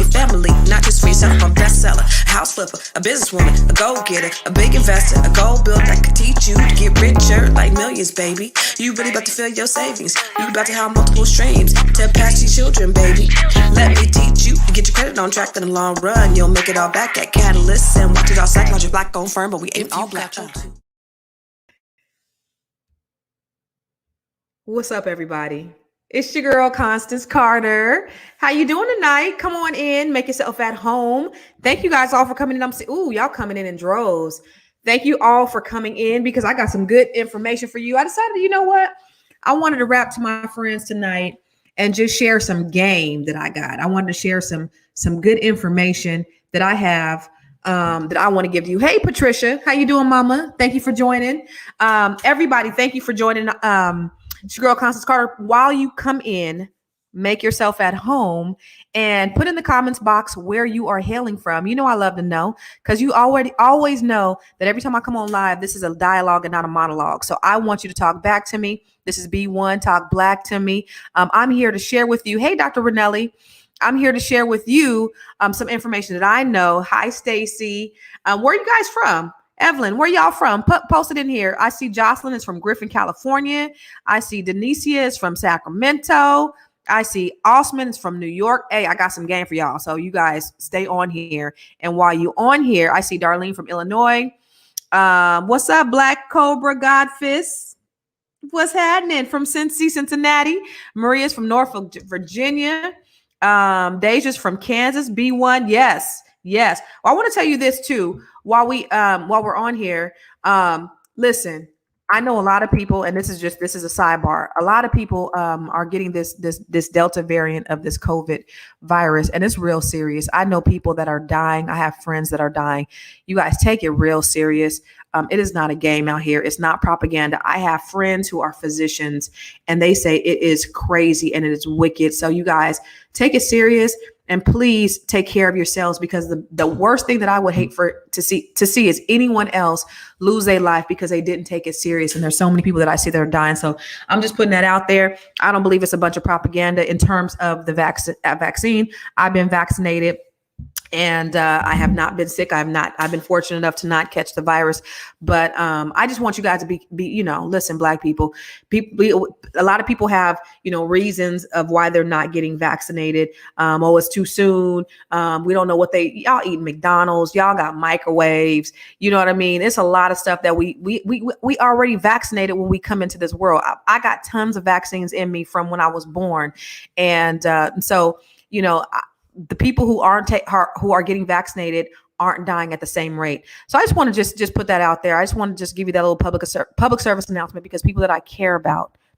family, not just for yourself. I'm a bestseller, a house flipper, a businesswoman, a go-getter, a big investor, a goal builder that could teach you to get richer like millions, baby. You really about to fill your savings. You about to have multiple streams to pass your children, baby. Let me teach you, get your credit on track in the long run. You'll make it all back at Catalyst and watch it all psychology black on firm, but we ain't all black. What's up, everybody? It's your girl, Constance Carter. How you doing tonight? Come on in, make yourself at home. Thank you guys all for coming in. Y'all coming in droves. Thank you all for coming in because I got some good information for you. I decided, you know what? I wanted to rap to my friends tonight and just share some game that I got. I wanted to share some good information that I have that I want to give you. Hey, Patricia, how you doing, mama? Thank you for joining. Everybody, thank you for joining. It's your girl, Constance Carter. While you come in, make yourself at home and put in the comments box where you are hailing from. You know, I love to know because you always know that every time I come on live, this is a dialogue and not a monologue. So I want you to talk back to me. This is B1, talk black to me. I'm here to share with you. Hey, Dr. Ranelli. I'm here to share with you some information that I know. Hi, Stacy. Where are you guys from? Evelyn, where y'all from? Post it in here. I see Jocelyn is from Griffin, California. I see Denicia is from Sacramento. I see Osman is from New York. Hey, I got some game for y'all. So you guys stay on here. And while you on here, I see Darlene from Illinois. What's up, Black Cobra Godfist? What's happening from Cincinnati? Maria's from Norfolk, Virginia. Deja's from Kansas. B1. Yes. Well, I want to tell you this too. While we're on here, listen, I know a lot of people, and this is a sidebar. A lot of people are getting this Delta variant of this COVID virus, and it's real serious. I know people that are dying. I have friends that are dying. You guys take it real serious. It is not a game out here. It's not propaganda. I have friends who are physicians, and they say it is crazy and it is wicked. So you guys take it serious. And please take care of yourselves because the worst thing that I would hate to see is anyone else lose their life because they didn't take it serious. And there's so many people that I see that are dying. So I'm just putting that out there. I don't believe it's a bunch of propaganda in terms of the vaccine. I've been vaccinated. And I have not been sick. I've been fortunate enough to not catch the virus. But I just want you guys to be, listen, Black people, a lot of people have, reasons of why they're not getting vaccinated. It's too soon. We don't know y'all eat McDonald's. Y'all got microwaves. You know what I mean? It's a lot of stuff that we already vaccinated when we come into this world. I got tons of vaccines in me from when I was born. And so, the people who who are getting vaccinated aren't dying at the same rate. So I just want to just put that out there. I just want to just give you that little public service announcement because people that I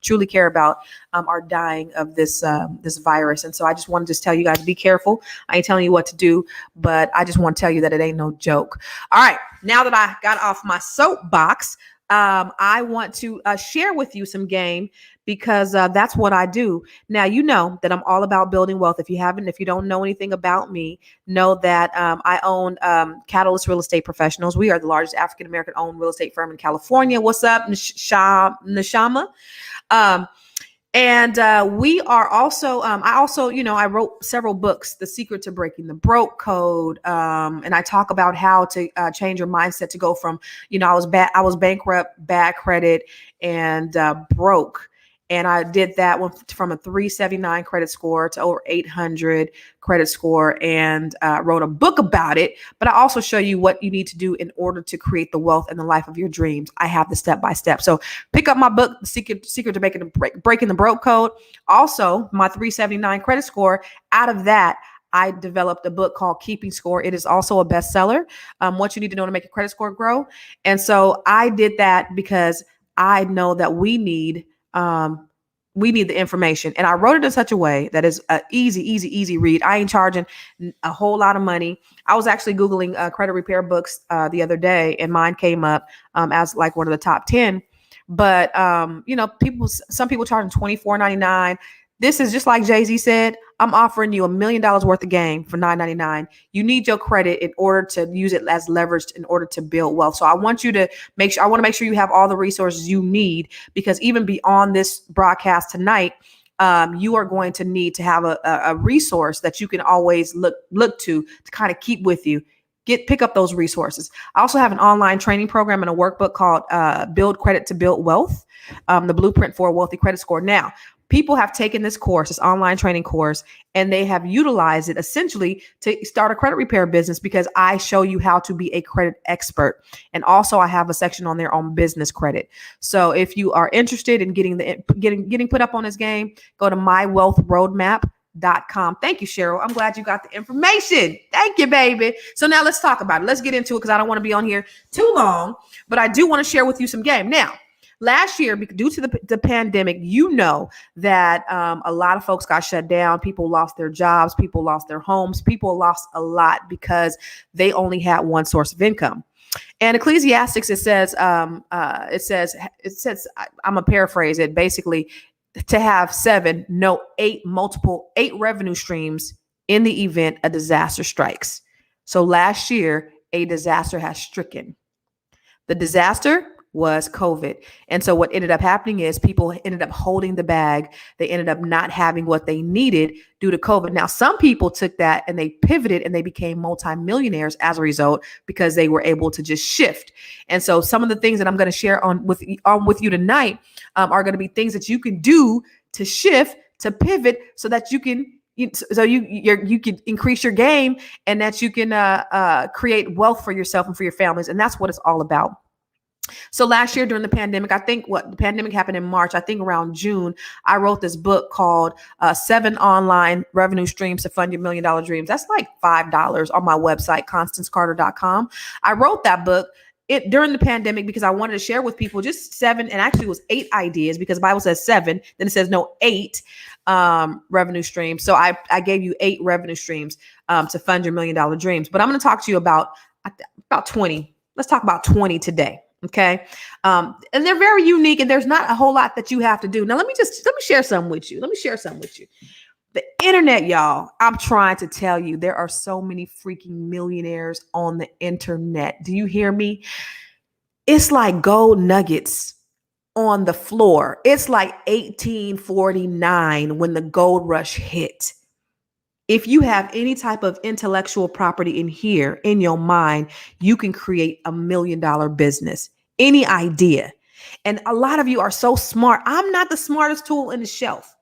truly care about, are dying of this virus. And so I just want to just tell you guys, be careful. I ain't telling you what to do, but I just want to tell you that it ain't no joke. All right. Now that I got off my soapbox, I want to share with you some game because that's what I do. Now, you know that I'm all about building wealth. If you don't know anything about me, know that I own Catalyst Real Estate Professionals. We are the largest African-American owned real estate firm in California. What's up, Nashama? And we are also, I wrote several books, The Secret to Breaking the Broke Code. And I talk about how to change your mindset to go from, I was bankrupt, bad credit, and broke. And I did that one from a 379 credit score to over 800 credit score and wrote a book about it. But I also show you what you need to do in order to create the wealth and the life of your dreams. I have the step by step. So pick up my book, The Secret to Breaking the Broke Code. Also, my 379 credit score. Out of that, I developed a book called Keeping Score. It is also a bestseller. What you need to know to make your credit score grow. And so I did that because I know that we need the information. And I wrote it in such a way that is an easy read. I ain't charging a whole lot of money. I was actually Googling credit repair books the other day, and mine came up as like one of the top 10. But, some people charging $24.99. This is just like Jay-Z said, I'm offering you $1 million worth of game for $9.99. You need your credit in order to use it as leverage in order to build wealth. So I want to make sure you have all the resources you need, because even beyond this broadcast tonight, you are going to need to have a resource that you can always look to kind of keep with you. Pick up those resources. I also have an online training program and a workbook called Build Credit to Build Wealth, the blueprint for a wealthy credit score. Now, people have taken this course, this online training course, and they have utilized it essentially to start a credit repair business because I show you how to be a credit expert. And also I have a section on there on business credit. So if you are interested in getting put up on this game, go to mywealthroadmap.com. Thank you, Cheryl. I'm glad you got the information. Thank you, baby. So now let's talk about it. Let's get into it because I don't want to be on here too long, but I do want to share with you some game. Now, last year, due to the pandemic, you know that a lot of folks got shut down. People lost their jobs. People lost their homes. People lost a lot because they only had one source of income. And Ecclesiastics, it says, I'm gonna paraphrase it. Basically, to have eight revenue streams in the event a disaster strikes. So last year, a disaster has stricken. The disaster was COVID. And so what ended up happening is people ended up holding the bag. They ended up not having what they needed due to COVID. Now, some people took that and they pivoted and they became multimillionaires as a result because they were able to just shift. And so some of the things that I'm going to share with you tonight are going to be things that you can do to shift, to pivot so that you can you can increase your game and that you can create wealth for yourself and for your families. And that's what it's all about. So last year during the pandemic, I think the pandemic happened in March, I think around June, I wrote this book called 7 Online Revenue Streams to Fund Your $1 Million Dreams. That's like $5 on my website, constancecarter.com. I wrote that book during the pandemic because I wanted to share with people just 7, and actually it was 8 ideas because the Bible says 7, then it says 8 revenue streams. So I gave you 8 revenue streams to fund your $1 million dreams. But I'm going to talk to you about 20. Let's talk about 20 today. Okay. And they're very unique and there's not a whole lot that you have to do. Now, let me share something with you. The internet, y'all, I'm trying to tell you, there are so many freaking millionaires on the internet. Do you hear me? It's like gold nuggets on the floor. It's like 1849 when the gold rush hit. If you have any type of intellectual property in here, in your mind, you can create $1 million business, any idea. And a lot of you are so smart. I'm not the smartest tool in the shelf.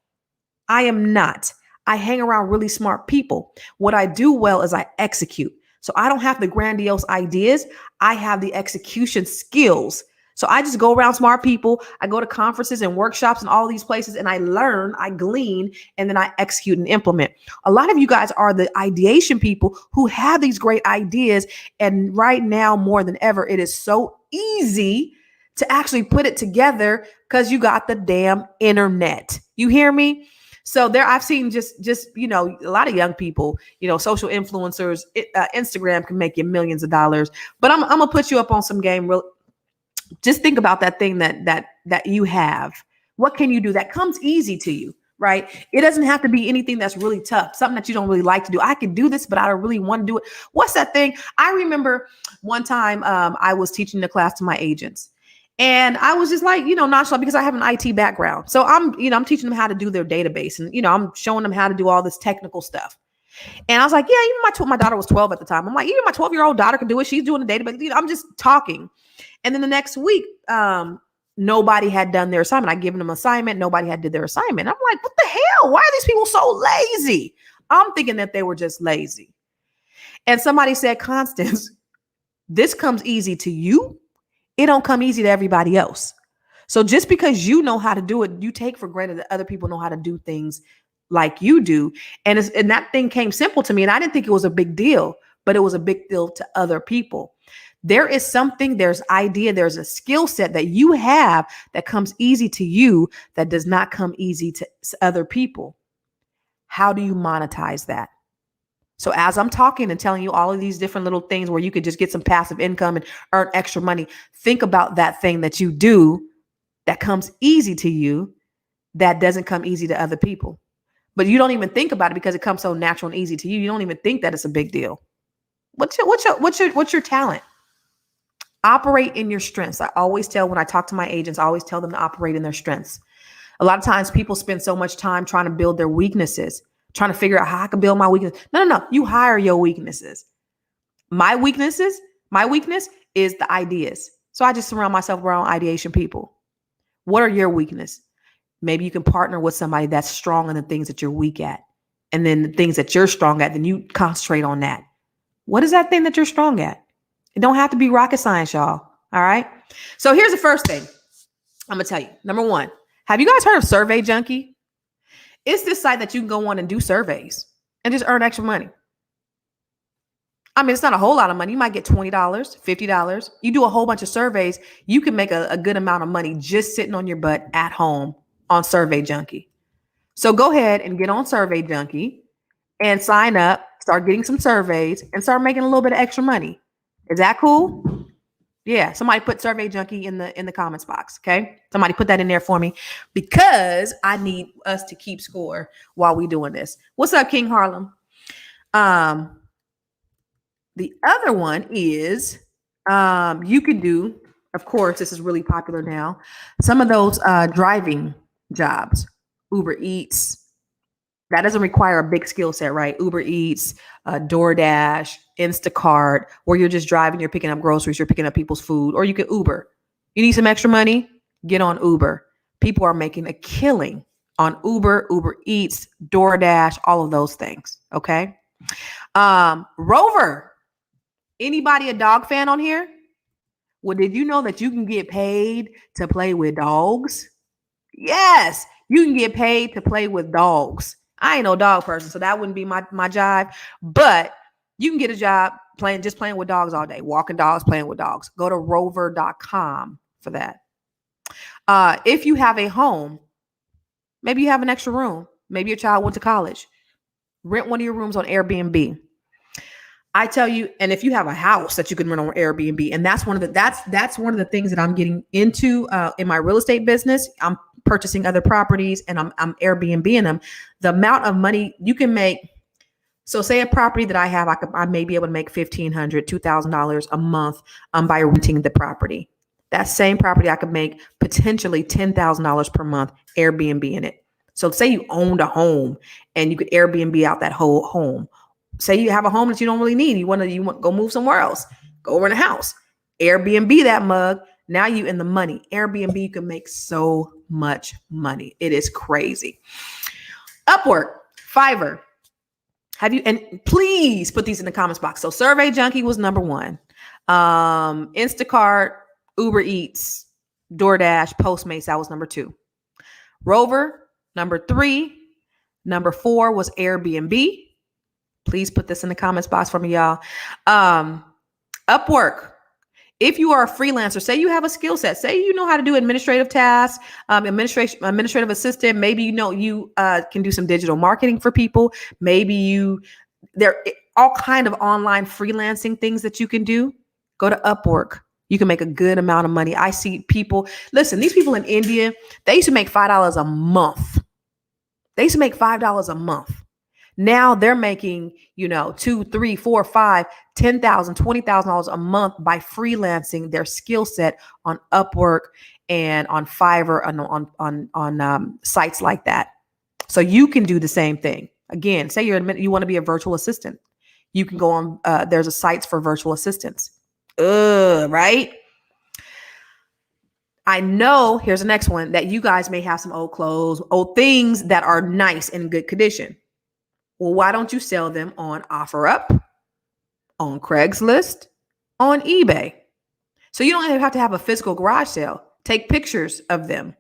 I am not. I hang around really smart people. What I do well is I execute. So I don't have the grandiose ideas. I have the execution skills. So I just go around smart people. I go to conferences and workshops and all these places and I learn, I glean, and then I execute and implement. A lot of you guys are the ideation people who have these great ideas. And right now, more than ever, it is so easy to actually put it together because you got the damn internet. You hear me? So I've seen just, a lot of young people, social influencers, Instagram can make you millions of dollars, but I'm going to put you up on some game just think about that thing that you have. What can you do that comes easy to you, right? It doesn't have to be anything that's really tough, something that you don't really like to do. I could do this, but I don't really want to do it. What's that thing? I remember one time I was teaching the class to my agents. And I was just like, nonchalant because I have an IT background. So I'm teaching them how to do their database and, I'm showing them how to do all this technical stuff. And I was like, yeah, even my daughter was 12 at the time. I'm like, even my 12-year-old daughter can do it. She's doing the database. I'm just talking. And then the next week, nobody had done their assignment. I given them an assignment. Nobody had did their assignment. I'm like, what the hell? Why are these people so lazy? I'm thinking that they were just lazy. And somebody said, Constance, this comes easy to you. It don't come easy to everybody else. So just because you know how to do it, you take for granted that other people know how to do things like you do. And that thing came simple to me. And I didn't think it was a big deal, but it was a big deal to other people. There's a skill set that you have that comes easy to you that does not come easy to other people. How do you monetize that? So as I'm talking and telling you all of these different little things where you could just get some passive income and earn extra money, think about that thing that you do that comes easy to you that doesn't come easy to other people. But you don't even think about it because it comes so natural and easy to you. You don't even think that it's a big deal. What's your talent? Operate in your strengths. I always tell when I talk to my agents, I always tell them to operate in their strengths. A lot of times people spend so much time trying to build their weaknesses, trying to figure out how I can build my weakness. No. You hire your weaknesses. My weaknesses, my weakness is the ideas. So I just surround myself around ideation people. What are your weaknesses? Maybe you can partner with somebody that's strong in the things that you're weak at. And then the things that you're strong at, then you concentrate on that. What is that thing that you're strong at? It don't have to be rocket science, y'all. All right. So here's the first thing I'm going to tell you. Number one, have you guys heard of Survey Junkie? It's this site that you can go on and do surveys and just earn extra money. I mean, it's not a whole lot of money. You might get $20, $50. You do a whole bunch of surveys. You can make a good amount of money just sitting on your butt at home on Survey Junkie. So go ahead and get on Survey Junkie and sign up, start getting some surveys and start making a little bit of extra money. Is that cool? Yeah. Somebody put Survey Junkie in the comments box. Okay. Somebody put that in there for me because I need us to keep score while we doing this. What's up, King Harlem? The other one is you can do, of course, this is really popular now, some of those driving jobs, Uber Eats. That doesn't require a big skill set, right? Uber Eats, DoorDash, Instacart, where you're just driving, you're picking up groceries, you're picking up people's food, or you can Uber. You need some extra money? Get on Uber. People are making a killing on Uber, Uber Eats, DoorDash, all of those things, okay? Rover. Anybody a dog fan on here? Well, did you know that you can get paid to play with dogs? Yes, you can get paid to play with dogs. I ain't no dog person, so that wouldn't be my jive. But you can get a job playing with dogs all day, walking dogs, playing with dogs. Go to rover.com for that. If you have a home, maybe you have an extra room. Maybe your child went to college. Rent one of your rooms on Airbnb. I tell you, and if you have a house that you can rent on Airbnb, and that's one of the things that I'm getting into in my real estate business. I'm purchasing other properties and I'm Airbnb-ing them. The amount of money you can make. So say a property that I have, I may be able to make $1,500, $2,000 a month by renting the property. That same property I could make potentially $10,000 per month Airbnb in it. So say you owned a home and you could Airbnb out that whole home. Say you have a home that you don't really need. You want to go move somewhere else. Go rent a house. Airbnb that mug. Now you in the money. Airbnb, you can make so much money. It is crazy. Upwork, Fiverr. And please put these in the comments box. So Survey Junkie was number one. Instacart, Uber Eats, DoorDash, Postmates, that was number two. Rover, number three. Number four was Airbnb. Please put this in the comments box for me, y'all. Upwork. If you are a freelancer, say you have a skill set, say you know how to do administrative tasks, administrative assistant. Maybe you can do some digital marketing for people. Maybe there are all kind of online freelancing things that you can do. Go to Upwork. You can make a good amount of money. I see people. Listen, these people in India, they used to make $5 a month. They used to make $5 a month. Now they're making, $2, $3, $4, $5, $10,000, $20,000 a month by freelancing their skill set on Upwork and on Fiverr and on sites like that. So you can do the same thing. Again, say you want to be a virtual assistant. You can go on. There's a sites for virtual assistants. Right? I know. Here's the next one that you guys may have some old clothes, old things that are nice and in good condition. Well, why don't you sell them on OfferUp, on Craigslist, on eBay? So you don't even have to have a physical garage sale. Take pictures of them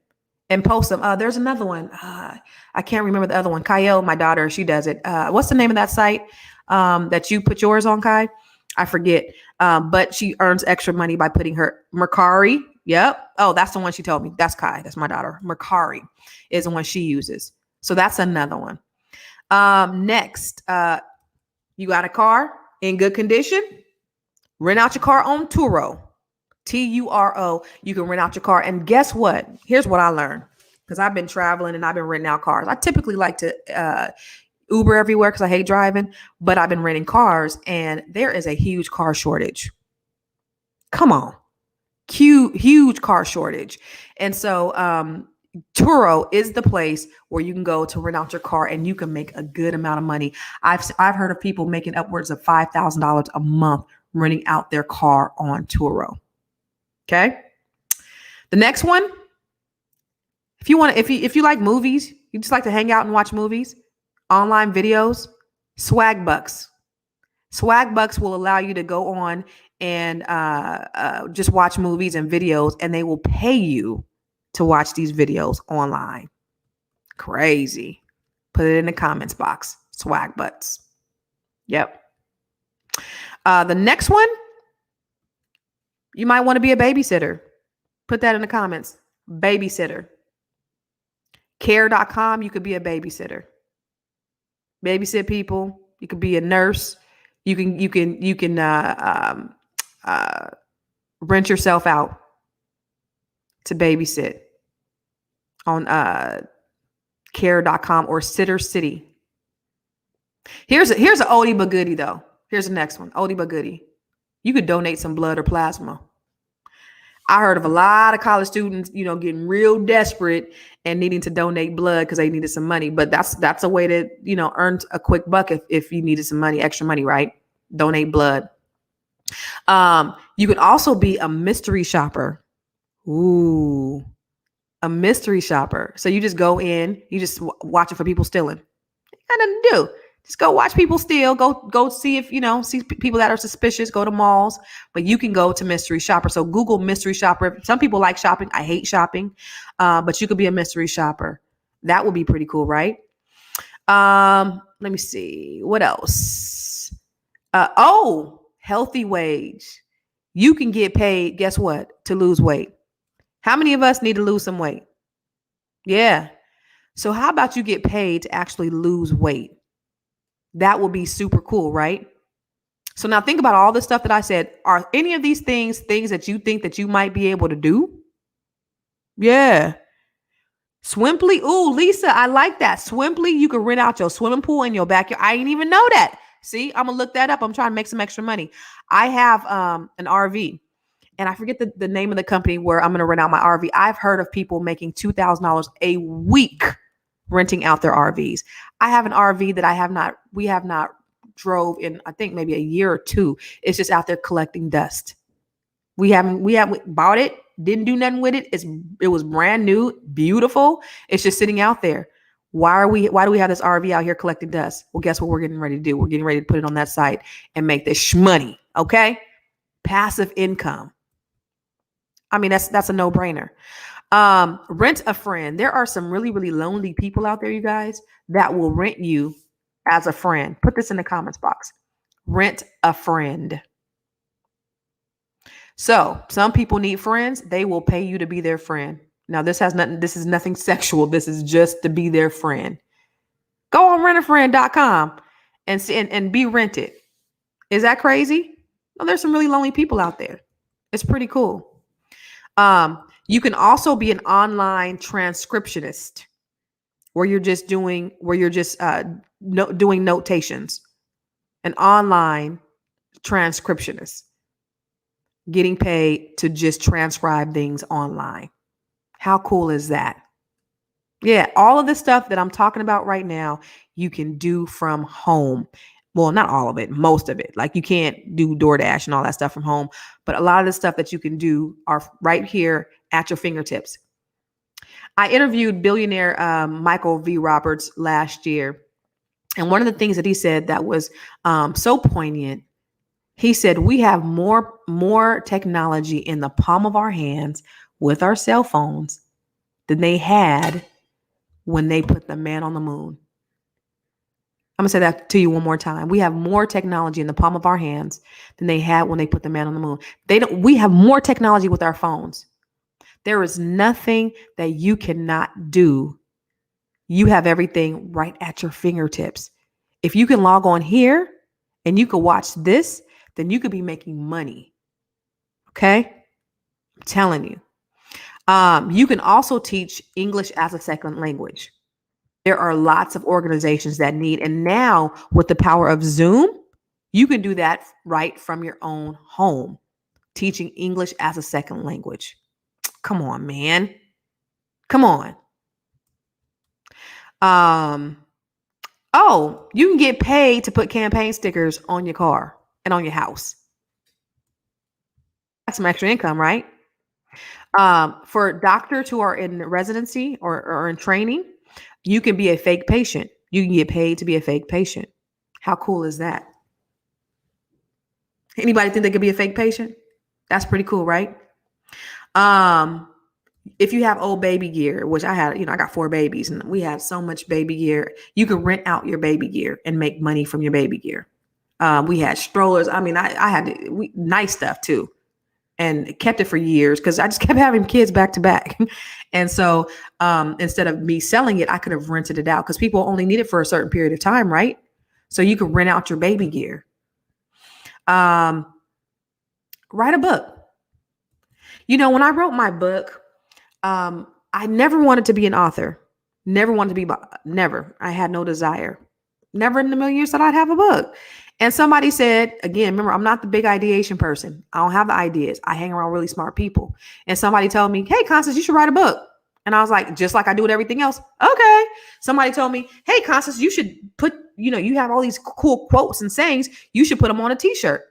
and post them. There's another one. I can't remember the other one. Kyle, my daughter, she does it. What's the name of that site that you put yours on, Kai? I forget. But she earns extra money by putting her Mercari. Yep. Oh, that's the one she told me. That's Kai. That's my daughter. Mercari is the one she uses. So that's another one. Next, you got a car in good condition, rent out your car on Turo, Turo. You can rent out your car. And guess what? Here's what I learned because I've been traveling and I've been renting out cars. I typically like to, Uber everywhere because I hate driving, but I've been renting cars and there is a huge car shortage. Come on. Huge car shortage. And so, Turo is the place where you can go to rent out your car and you can make a good amount of money. I've heard of people making upwards of $5,000 a month renting out their car on Turo. Okay. The next one, if you like movies, you just like to hang out and watch movies, online videos, Swag Bucks. Swag Bucks will allow you to go on and just watch movies and videos, and they will pay you to watch these videos online. Crazy. Put it in the comments box. Swag Bucks. Yep. The next one, you might want to be a babysitter. Put that in the comments. Babysitter. Care.com, you could be a babysitter. Babysit people. You could be a nurse. You can rent yourself out to babysit on care.com or Sitter City. Here's an oldie but goodie though. Here's the next one. Oldie but goodie. You could donate some blood or plasma. I heard of a lot of college students, getting real desperate and needing to donate blood because they needed some money. But that's a way to, earn a quick buck if you needed some money, extra money, right? Donate blood. You can also be a mystery shopper. Ooh, a mystery shopper. So you just go in, you just watching for people stealing. You got nothing to do. Just go watch people steal. Go see if, see people that are suspicious. Go to malls, but you can go to mystery shopper. So Google mystery shopper. Some people like shopping. I hate shopping, but you could be a mystery shopper. That would be pretty cool, right? Let me see. What else? Healthy wage. You can get paid, guess what? To lose weight. How many of us need to lose some weight? Yeah. So how about you get paid to actually lose weight? That will be super cool, right? So now think about all the stuff that I said. Are any of these things that you think that you might be able to do? Yeah. Swimply. Ooh, Lisa, I like that. Swimply, you can rent out your swimming pool in your backyard. I didn't even know that. See, I'm going to look that up. I'm trying to make some extra money. I have an RV, and I forget the name of the company where I'm going to rent out my RV. I've heard of people making $2,000 a week renting out their RVs. I have an RV that we have not drove in, I think maybe a year or two. It's just out there collecting dust. We haven't bought it, didn't do nothing with it. It was brand new, beautiful. It's just sitting out there. Why do we have this RV out here collecting dust? Well, guess what we're getting ready to do? We're getting ready to put it on that site and make this shmoney. Okay. Passive income. I mean, that's a no-brainer. Rent a friend. There are some really, really lonely people out there, you guys, that will rent you as a friend. Put this in the comments box. Rent a friend. So some people need friends. They will pay you to be their friend. Now, this is nothing sexual. This is just to be their friend. Go on rentafriend.com and see and be rented. Is that crazy? No, there's some really lonely people out there. It's pretty cool. You can also be an online transcriptionist where you're just doing notations. An online transcriptionist getting paid to just transcribe things online. How cool is that? Yeah, all of the stuff that I'm talking about right now, you can do from home. Well, not all of it, most of it. Like you can't do DoorDash and all that stuff from home, but a lot of the stuff that you can do are right here at your fingertips. I interviewed billionaire Michael V. Roberts last year, and one of the things that he said that was so poignant, he said, we have more technology in the palm of our hands with our cell phones than they had when they put the man on the moon. I'm going to say that to you one more time. We have more technology in the palm of our hands than they had when they put the man on the moon. We have more technology with our phones. There is nothing that you cannot do. You have everything right at your fingertips. If you can log on here and you can watch this, then you could be making money. Okay? I'm telling you. You can also teach English as a second language. There are lots of organizations that need, and now with the power of Zoom, you can do that right from your own home, teaching English as a second language. Come on, man. Come on. Um, oh, you can get paid to put campaign stickers on your car and on your house. That's some extra income, right? For doctors who are in residency or in training, you can be a fake patient. You can get paid to be a fake patient. How cool is that? Anybody think they could be a fake patient? That's pretty cool, right? Um, if you have old baby gear, which I had, I got 4 babies and we had so much baby gear, you can rent out your baby gear and make money from your baby gear. We had strollers. I mean, I had nice stuff too, and kept it for years because I just kept having kids back to back. And so instead of me selling it, I could have rented it out because people only need it for a certain period of time, right? So you could rent out your baby gear. Write a book. When I wrote my book, I never wanted to be an author. Never wanted to be, never. I had no desire. Never in a million years that I'd have a book. And somebody said, again, remember, I'm not the big ideation person. I don't have the ideas. I hang around really smart people. And somebody told me, hey, Constance, you should write a book. And I was like, just like I do with everything else. Okay. Somebody told me, hey, Constance, you should put, you have all these cool quotes and sayings. You should put them on a t-shirt.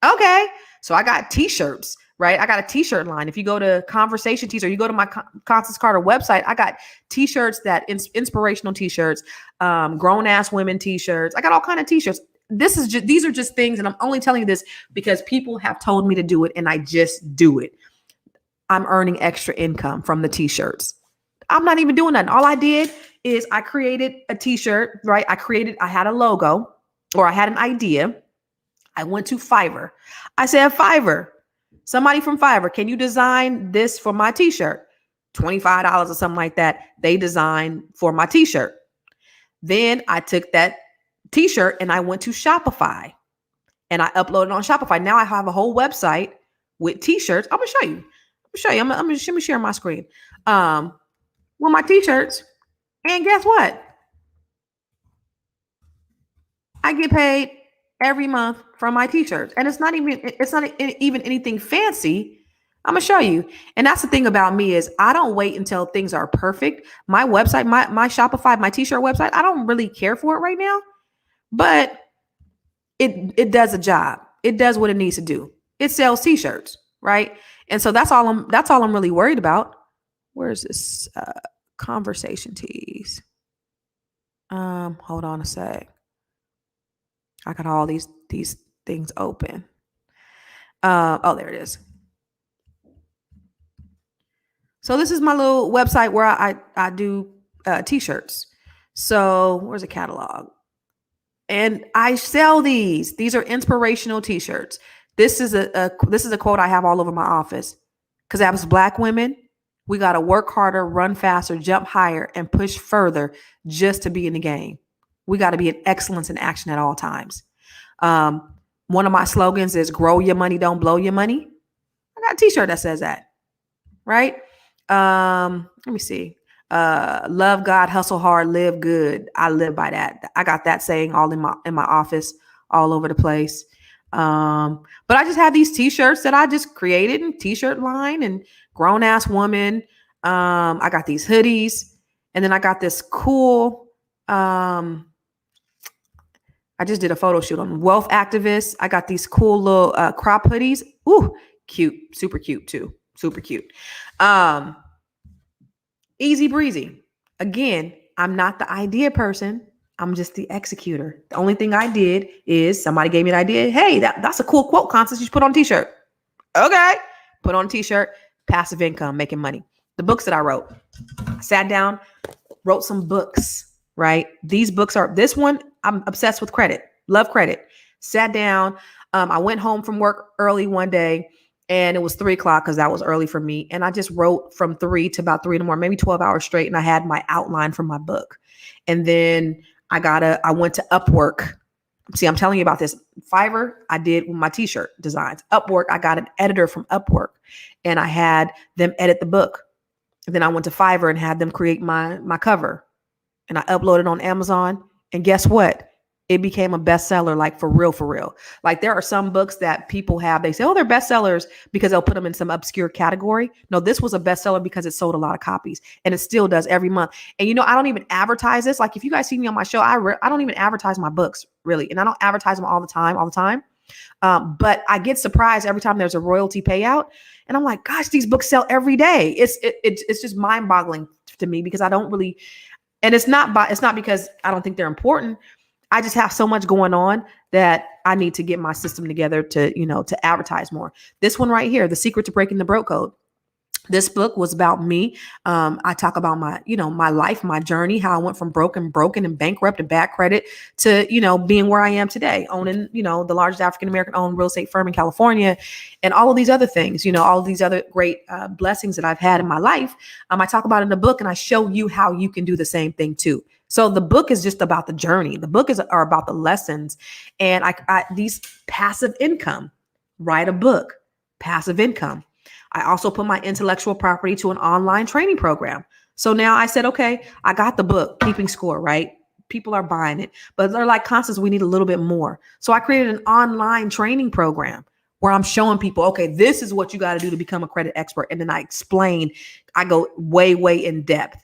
Okay. So I got t-shirts, right? I got a t-shirt line. If you go to Conversation Tees or you go to my Constance Carter website, I got t-shirts inspirational t-shirts, grown ass women t-shirts. I got all kind of t-shirts. These are just things. And I'm only telling you this because people have told me to do it and I just do it. I'm earning extra income from the t-shirts. I'm not even doing nothing. All I did is I created a t-shirt, right? I had a logo or I had an idea. I went to Fiverr. I said, Fiverr, somebody from Fiverr, can you design this for my t-shirt? $25 or something like that. They designed for my t-shirt. Then I took that t-shirt and I went to Shopify and I uploaded on Shopify. Now I have a whole website with t-shirts. I'm going to show you. I'm going to share my screen. With my t-shirts. And guess what? I get paid every month from my t-shirts. And it's not even anything fancy. I'm going to show you. And that's the thing about me is I don't wait until things are perfect. My website, my Shopify, my t-shirt website, I don't really care for it right now, but it does a job. It does what it needs to do. It sells t-shirts, right? And so that's all I'm really worried about. Where's this Conversation Tees? Hold on a sec. I got all these things open. Oh, there it is. So this is my little website where I do t-shirts. So where's the catalog? And I sell these. These are inspirational t-shirts. This is a quote I have all over my office. Because as Black women, we got to work harder, run faster, jump higher, and push further just to be in the game. We got to be in excellence in action at all times. One of my slogans is grow your money, don't blow your money. I got a t-shirt that says that, right? Let me see. Love God, hustle hard, live good. I live by that. I got that saying all in my office, all over the place. But I just have these t-shirts that I just created in t-shirt line and grown ass woman. I got these hoodies and then I got this cool, I just did a photo shoot on wealth activists. I got these cool little crop hoodies. Ooh, cute, super cute too. Super cute. Easy breezy. Again, I'm not the idea person. I'm just the executor. The only thing I did is somebody gave me an idea. Hey, that's a cool quote, Constance. You should put on a t-shirt. Okay. Put on a t-shirt, passive income, making money. The books that I wrote. I sat down, wrote some books, right? These books this one, I'm obsessed with credit. Love credit. Sat down. I went home from work early one day and it was 3:00 because that was early for me. And I just wrote from 3 to about 3 in the morning, maybe 12 hours straight. And I had my outline for my book. And then I went to Upwork. See, I'm telling you about this. Fiverr, I did with my t-shirt designs. Upwork, I got an editor from Upwork and I had them edit the book. And then I went to Fiverr and had them create my cover. And I uploaded on Amazon. And guess what? it became a bestseller, like for real, for real. Like there are some books that people have, they say, oh, they're bestsellers because they'll put them in some obscure category. No, this was a bestseller because it sold a lot of copies, and it still does every month. And I don't even advertise this. Like if you guys see me on my show, I don't even advertise my books really. And I don't advertise them all the time. But I get surprised every time there's a royalty payout. And I'm like, gosh, these books sell every day. It's just mind boggling to me because I don't really, and it's not because I don't think they're important. I just have so much going on that I need to get my system together to, to advertise more. This one right here, The Secret to Breaking the Broke Code. This book was about me. I talk about my life, my journey, how I went from broken and bankrupt and bad credit to, being where I am today, owning, the largest African-American owned real estate firm in California, and all of these other things, all of these other great blessings that I've had in my life. I talk about in the book, and I show you how you can do the same thing too. So the book is just about the journey. The book are about the lessons, and these passive income. Write a book, passive income. I also put my intellectual property to an online training program. So now I said, okay, I got the book, Keeping Score, right? People are buying it, but they're like, Constance, we need a little bit more. So I created an online training program where I'm showing people, okay, this is what you got to do to become a credit expert. And then I go way, way in depth.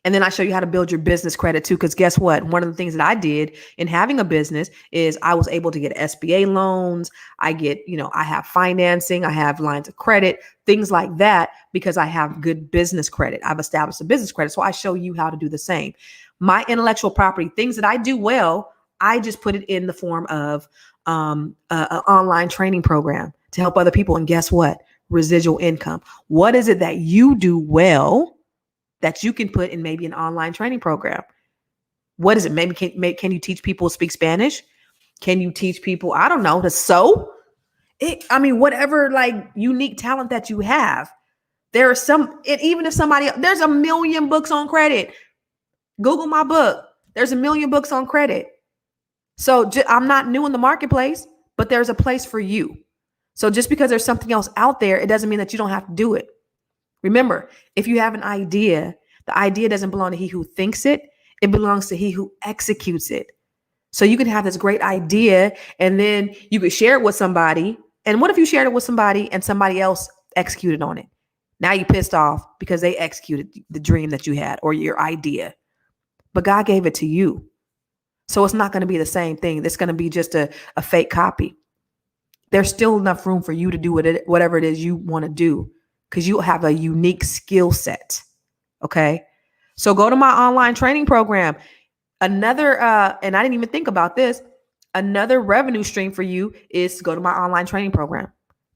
And then I show you how to build your business credit too. Because guess what? One of the things that I did in having a business is I was able to get SBA loans. I have financing. I have lines of credit, things like that, because I have good business credit. I've established a business credit. So I show you how to do the same. My intellectual property, things that I do well, I just put it in the form of an online training program to help other people. And guess what? Residual income. What is it that you do well that you can put in maybe an online training program? What is it? Maybe can you teach people to speak Spanish? Can you teach people, I don't know, to sew? Whatever like unique talent that you have. There are even if there's a million books on credit. Google my book. There's a million books on credit. So I'm not new in the marketplace, but there's a place for you. So just because there's something else out there, it doesn't mean that you don't have to do it. Remember, if you have an idea, the idea doesn't belong to he who thinks it. It belongs to he who executes it. So you can have this great idea and then you could share it with somebody. And what if you shared it with somebody and somebody else executed on it? Now you're pissed off because they executed the dream that you had or your idea. But God gave it to you. So it's not going to be the same thing. It's going to be just a fake copy. There's still enough room for you to do whatever it is you want to do, because you have a unique skill set. Okay. So go to my online training program. Another, and I didn't even think about this. Another revenue stream for you is to go to my online training program.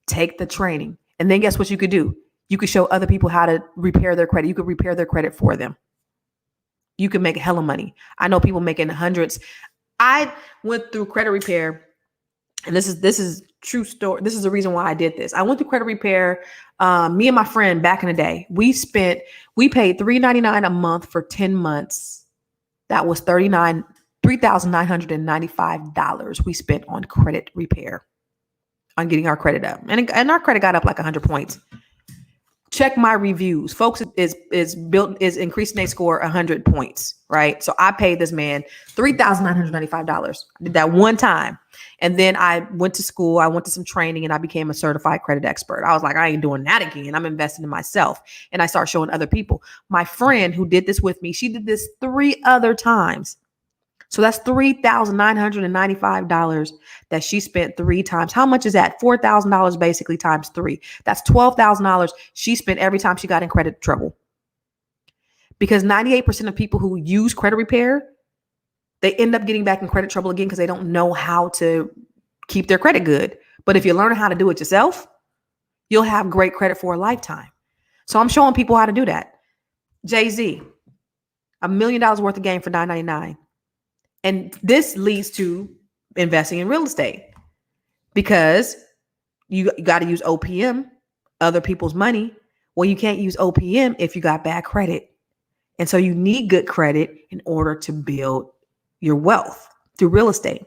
Take the training. And then guess what you could do? You could show other people how to repair their credit. You could repair their credit for them. You can make hella money. I know people making hundreds. I went through credit repair, and this is true story. This is the reason why I did this. I went through credit repair. Me and my friend back in the day, we paid $3.99 a month for 10 months. That was $3,995 we spent on credit repair, on getting our credit up. And our credit got up like 100 points. Check my reviews. Folks is increasing their score 100 points, right? So I paid this man $3,995. I did that one time. And then I went to school, I went to some training, and I became a certified credit expert. I was like, I ain't doing that again. I'm investing in myself. And I start showing other people. My friend who did this with me, she did this 3 other times. So that's $3,995 that she spent 3 times. How much is that? $4,000 basically times 3. That's $12,000 she spent every time she got in credit trouble. Because 98% of people who use credit repair, they end up getting back in credit trouble again because they don't know how to keep their credit good. But if you learn how to do it yourself, you'll have great credit for a lifetime. So I'm showing people how to do that. Jay-Z, $1 million worth of game for $9.99. And this leads to investing in real estate, because you got to use OPM, other people's money. Well, you can't use OPM if you got bad credit. And so you need good credit in order to build your wealth through real estate.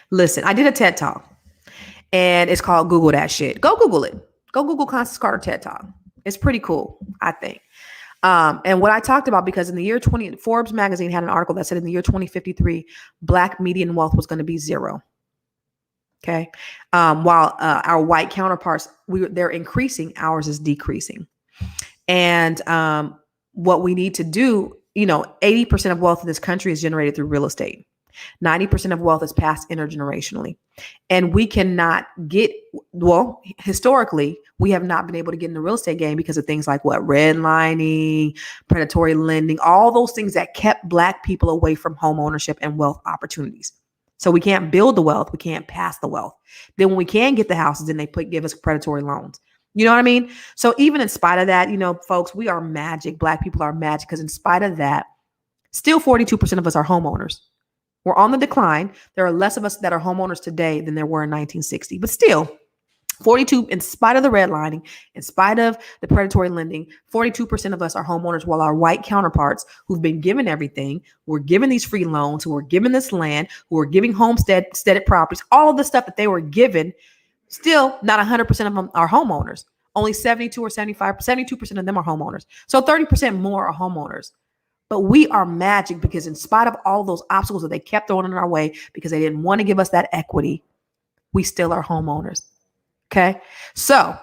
Listen, I did a TED Talk, and it's called Google That Shit. Go Google it. Go Google Constance Carter TED Talk. It's pretty cool, I think. And what I talked about, because in the year 20, Forbes magazine had an article that said in the year 2053, Black median wealth was going to be zero. Okay. While our white counterparts, they're increasing, ours is decreasing. And what we need to do, 80% of wealth in this country is generated through real estate. 90% of wealth is passed intergenerationally. And we cannot historically, we have not been able to get in the real estate game because of things like redlining, predatory lending, all those things that kept Black people away from home ownership and wealth opportunities. So we can't build the wealth. We can't pass the wealth. Then when we can get the houses, then they give us predatory loans. You know what I mean? So even in spite of that, folks, we are magic. Black people are magic, because in spite of that, still 42% of us are homeowners. We're on the decline. There are less of us that are homeowners today than there were in 1960, but still 42, in spite of the redlining, in spite of the predatory lending, 42% of us are homeowners, while our white counterparts who've been given everything, who were given these free loans, who were given this land, who were giving homesteaded properties, all of the stuff that they were given, still not 100% of them are homeowners. Only 72 or 72% of them are homeowners. So 30% more are homeowners. But we are magic, because in spite of all those obstacles that they kept throwing in our way because they didn't want to give us that equity, we still are homeowners. Okay. So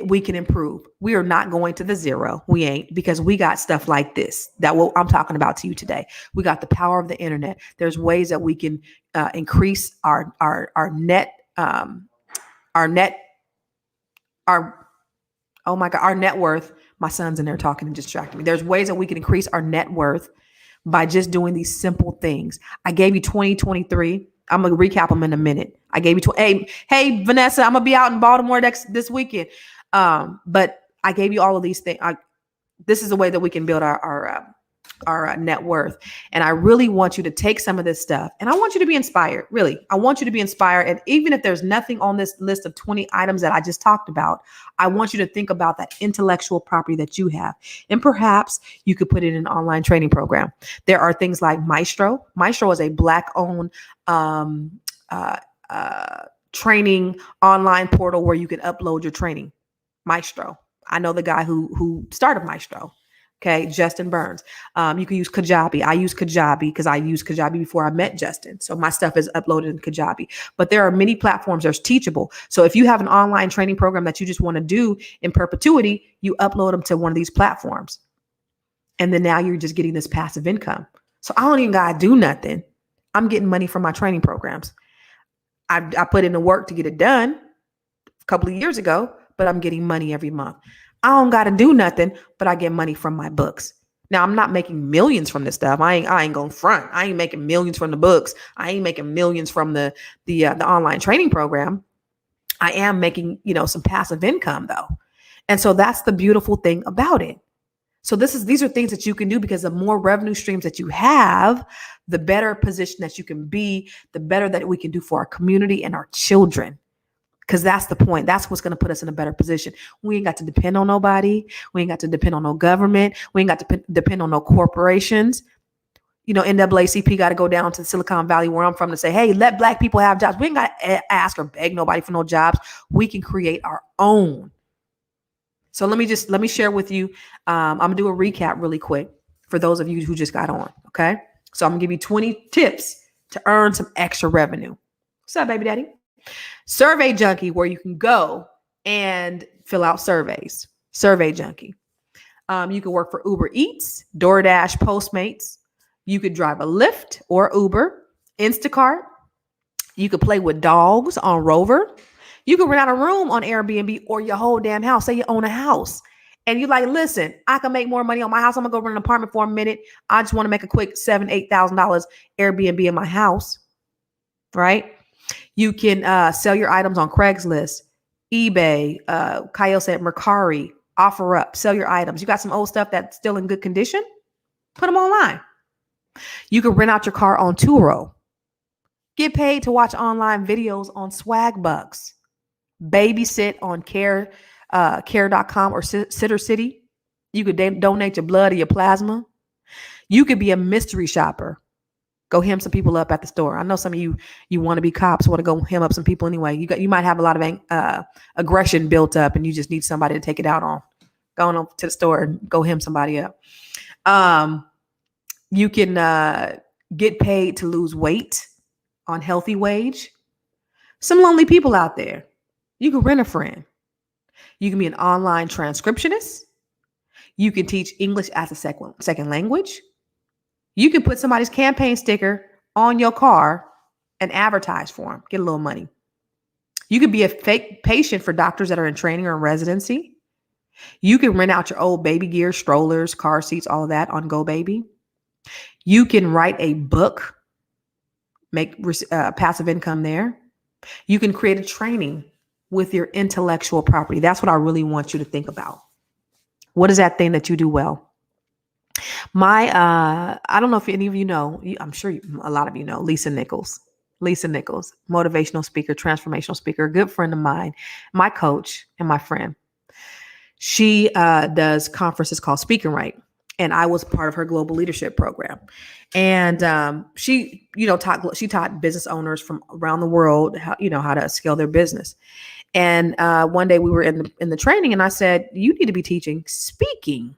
we can improve. We are not going to the zero. We ain't, because we got stuff like this that I'm talking about to you today. We got the power of the internet. There's ways that we can increase our net worth. My son's in there talking and distracting me. There's ways that we can increase our net worth by just doing these simple things. I gave you 2023. I'm going to recap them in a minute. I gave you, hey, Vanessa, I'm going to be out in Baltimore this weekend. But I gave you all of these things. This is the way that we can build our net worth. And I really want you to take some of this stuff, and I want you to be inspired. Really, I want you to be inspired. And even if there's nothing on this list of 20 items that I just talked about, I want you to think about that intellectual property that you have. And perhaps you could put it in an online training program. There are things like Maestro. Maestro is a Black-owned training online portal where you can upload your training. Maestro. I know the guy who started Maestro. Okay, Justin Burns. You can use Kajabi. I use Kajabi because I used Kajabi before I met Justin. So my stuff is uploaded in Kajabi. But there are many platforms. There's Teachable. So if you have an online training program that you just want to do in perpetuity, you upload them to one of these platforms. And then now you're just getting this passive income. So I don't even got to do nothing. I'm getting money from my training programs. I put in the work to get it done a couple of years ago, but I'm getting money every month. I don't got to do nothing, but I get money from my books. Now, I'm not making millions from this stuff. I ain't going front. I ain't making millions from the books. I ain't making millions from the online training program. I am making, some passive income though. And so that's the beautiful thing about it. So these are things that you can do, because the more revenue streams that you have, the better position that you can be, the better that we can do for our community and our children. Because that's the point. That's what's going to put us in a better position. We ain't got to depend on nobody. We ain't got to depend on no government. We ain't got to depend on no corporations. NAACP got to go down to Silicon Valley, where I'm from, to say, hey, let Black people have jobs. We ain't got to ask or beg nobody for no jobs. We can create our own. So let me share with you. I'm going to do a recap really quick for those of you who just got on. Okay. So I'm going to give you 20 tips to earn some extra revenue. What's up, baby daddy? Survey Junkie, where you can go and fill out surveys. Survey Junkie. You can work for Uber Eats, DoorDash, Postmates. You could drive a Lyft or Uber, Instacart. You could play with dogs on Rover. You could rent out a room on Airbnb, or your whole damn house. Say you own a house and you're like, listen, I can make more money on my house. I'm gonna go rent an apartment for a minute. I just want to make a quick $7,000-8,000 Airbnb in my house, right? You can sell your items on Craigslist, eBay, Kyle said Mercari, OfferUp, sell your items. You got some old stuff that's still in good condition, put them online. You can rent out your car on Turo. Get paid to watch online videos on Swagbucks. Babysit on care.com or Sitter City. You could donate your blood or your plasma. You could be a mystery shopper. Go hem some people up at the store. I know some of you want to be cops, want to go hem up some people anyway. You might have a lot of aggression built up, and you just need somebody to take it out on. Going up to the store and go hem somebody up. Um, you can get paid to lose weight on healthy wage. Some lonely people out there. You can rent a friend. You can be an online transcriptionist. You can teach English as a second language. You can put somebody's campaign sticker on your car and advertise for them, get a little money. You could be a fake patient for doctors that are in training or in residency. You can rent out your old baby gear, strollers, car seats, all of that on GoBaby. You can write a book, make passive income there. You can create a training with your intellectual property. That's what I really want you to think about. What is that thing that you do well? I don't know if any of you know, I'm sure a lot of you know, Lisa Nichols, motivational speaker, transformational speaker, a good friend of mine, my coach and my friend. She does conferences called Speak and Write. And I was part of her global leadership program. And she taught business owners from around the world how to scale their business. And one day we were in the training, and I said, you need to be teaching speaking.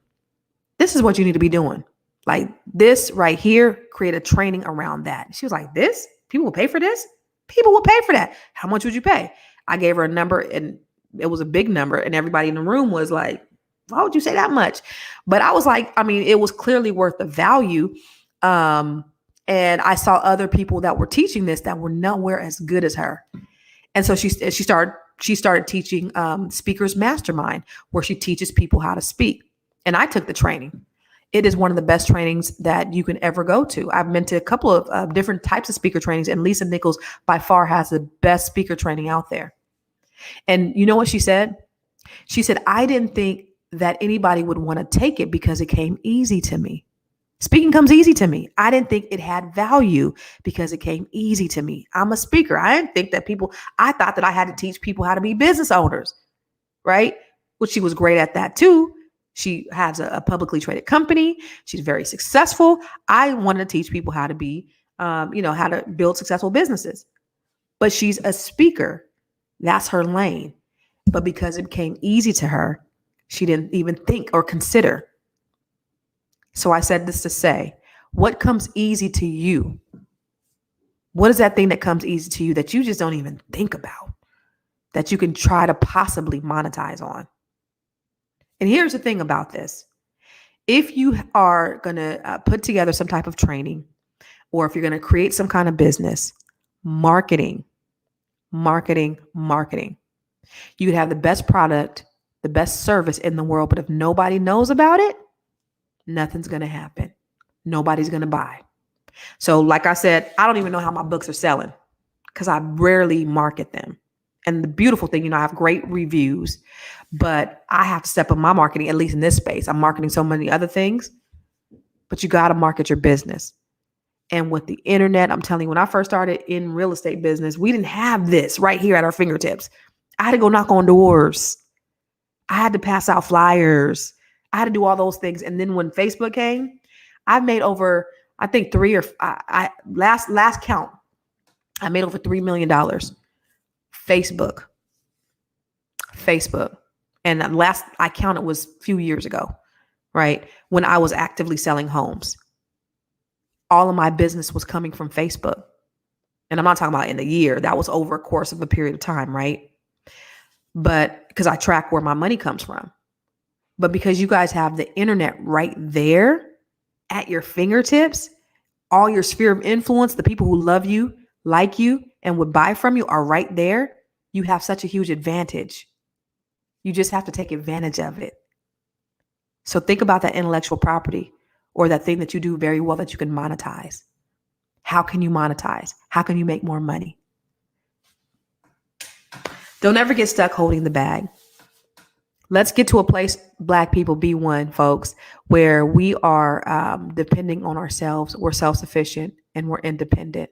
This is what you need to be doing. Like this right here, create a training around that. She was like, this? People will pay for this? People will pay for that. How much would you pay? I gave her a number, and it was a big number. And everybody in the room was like, why would you say that much? But I was like, it was clearly worth the value. And I saw other people that were teaching this that were nowhere as good as her. And so she started teaching Speakers Mastermind, where she teaches people how to speak. And I took the training. It is one of the best trainings that you can ever go to. I've been to a couple of different types of speaker trainings, and Lisa Nichols by far has the best speaker training out there. And you know what she said? She said, I didn't think that anybody would want to take it because it came easy to me. Speaking comes easy to me. I didn't think it had value because it came easy to me. I'm a speaker. I didn't think that I thought that I had to teach people how to be business owners, right? Which she was great at that too. She has a publicly traded company. She's very successful. I wanted to teach people how to be, how to build successful businesses. But she's a speaker. That's her lane. But because it came easy to her, she didn't even think or consider. So I said this to say, what comes easy to you? What is that thing that comes easy to you that you just don't even think about, that you can try to possibly monetize on? And here's the thing about this. If you are going to put together some type of training, or if you're going to create some kind of business, marketing. You could have the best product, the best service in the world, but if nobody knows about it, nothing's going to happen. Nobody's going to buy. So like I said, I don't even know how my books are selling because I rarely market them. And the beautiful thing, I have great reviews, but I have to step up my marketing, at least in this space. I'm marketing so many other things, but you got to market your business. And with the internet, I'm telling you, when I first started in real estate business, we didn't have this right here at our fingertips. I had to go knock on doors. I had to pass out flyers. I had to do all those things. And then when Facebook came, I've made over, I think last count, I made over $3 million. Facebook. And last I counted was a few years ago, right? When I was actively selling homes. All of my business was coming from Facebook. And I'm not talking about in a year. That was over a course of a period of time, right? But because I track where my money comes from. But because you guys have the internet right there at your fingertips, all your sphere of influence, the people who love you, like you, and would buy from you are right there. You have such a huge advantage. You just have to take advantage of it. So think about that intellectual property or that thing that you do very well that you can monetize. How can you monetize? How can you make more money? Don't ever get stuck holding the bag. Let's get to a place, Black people, be one, folks, where we are depending on ourselves. We're self-sufficient and we're independent.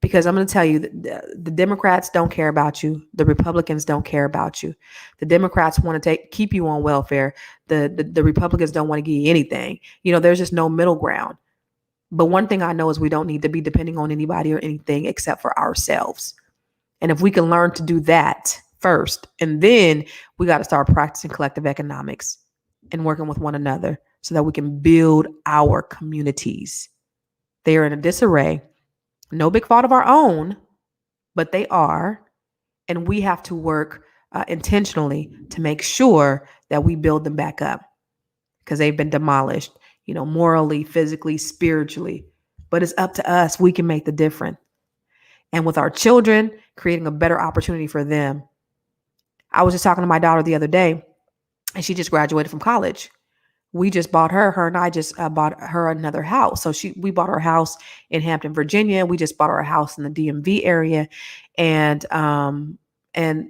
Because I'm going to tell you, the Democrats don't care about you. The Republicans don't care about you. The Democrats want to keep you on welfare. The Republicans don't want to give you anything. There's just no middle ground. But one thing I know is we don't need to be depending on anybody or anything except for ourselves. And if we can learn to do that, first. And then we got to start practicing collective economics and working with one another so that we can build our communities. They are in a disarray. No big fault of our own, but they are. And we have to work intentionally to make sure that we build them back up because they've been demolished, morally, physically, spiritually. But it's up to us. We can make the difference. And with our children, creating a better opportunity for them. I was just talking to my daughter the other day, and she just graduated from college. We just bought her and I just bought her another house. So we bought her house in Hampton, Virginia. We just bought her a house in the DMV area. And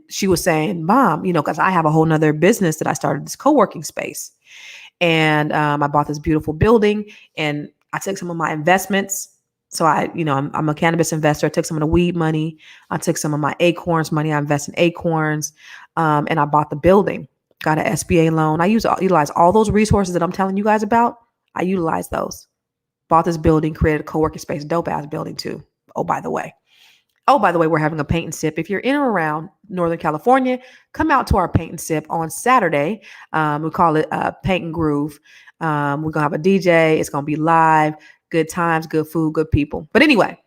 she was saying, Mom, because I have a whole nother business that I started, this co-working space. And I bought this beautiful building and I took some of my investments. So I'm a cannabis investor. I took some of the weed money. I took some of my acorns money. I invest in acorns. And I bought the building. Got an SBA loan. I utilize all those resources that I'm telling you guys about. I utilize those. Bought this building, created a co-working space, dope ass building too. Oh, by the way, we're having a paint and sip. If you're in or around Northern California, come out to our paint and sip on Saturday. We call it Paint and Groove. We're going to have a DJ. It's going to be live, good times, good food, good people. But anyway,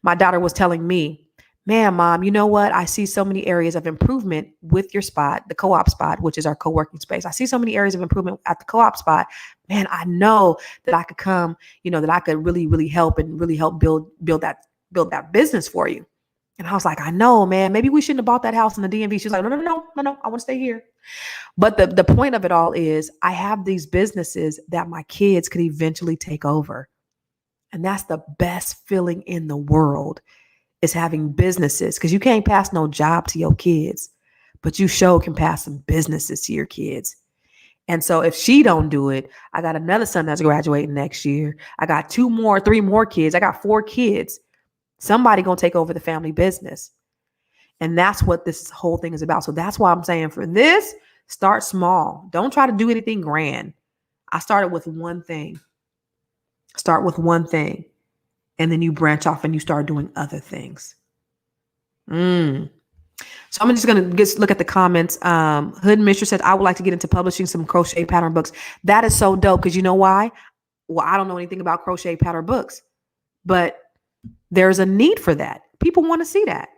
my daughter was telling me, man, Mom, you know what? I see so many areas of improvement with your spot, the co-op spot, which is our co-working space. I see so many areas of improvement at the co-op spot. Man, I know that I could come, that I could really, really help and really help build that business for you. And I was like, I know, man, maybe we shouldn't have bought that house in the DMV. She was like, no, I want to stay here. But the point of it all is I have these businesses that my kids could eventually take over. And that's the best feeling in the world. Is having businesses, because you can't pass no job to your kids, but you sure can pass some businesses to your kids. And so if she don't do it, I got another son that's graduating next year. I got 3 more kids. I got 4 kids. Somebody gonna take over the family business. And that's what this whole thing is about. So that's why I'm saying for this, start small. Don't try to do anything grand. I started with one thing. Start with one thing. And then you branch off and you start doing other things. So I'm just going to look at the comments. Hood Mistress said, I would like to get into publishing some crochet pattern books. That is so dope. Because you know why? Well, I don't know anything about crochet pattern books, but there's a need for that. People want to see that.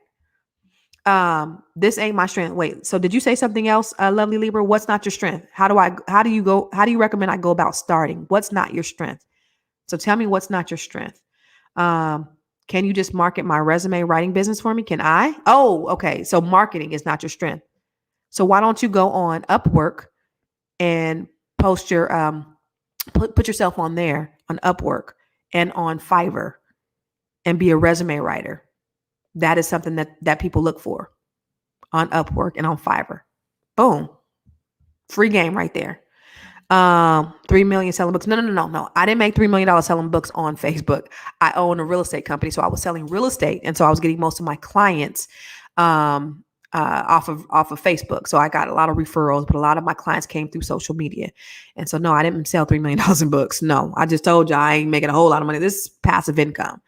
This ain't my strength. Wait, so did you say something else? Lovely Libra, what's not your strength? How do you recommend I go about starting? What's not your strength? So tell me what's not your strength. Can you just market my resume writing business for me? Can I? Oh, okay. So marketing is not your strength. So why don't you go on Upwork and post your, put yourself on there on Upwork and on Fiverr and be a resume writer. That is something that people look for on Upwork and on Fiverr. Boom. Free game right there. 3 million selling books. No. I didn't make $3 million selling books on Facebook. I own a real estate company. So I was selling real estate. And so I was getting most of my clients, off of Facebook. So I got a lot of referrals, but a lot of my clients came through social media. And so, no, I didn't sell $3 million in books. No, I just told you I ain't making a whole lot of money. This is passive income.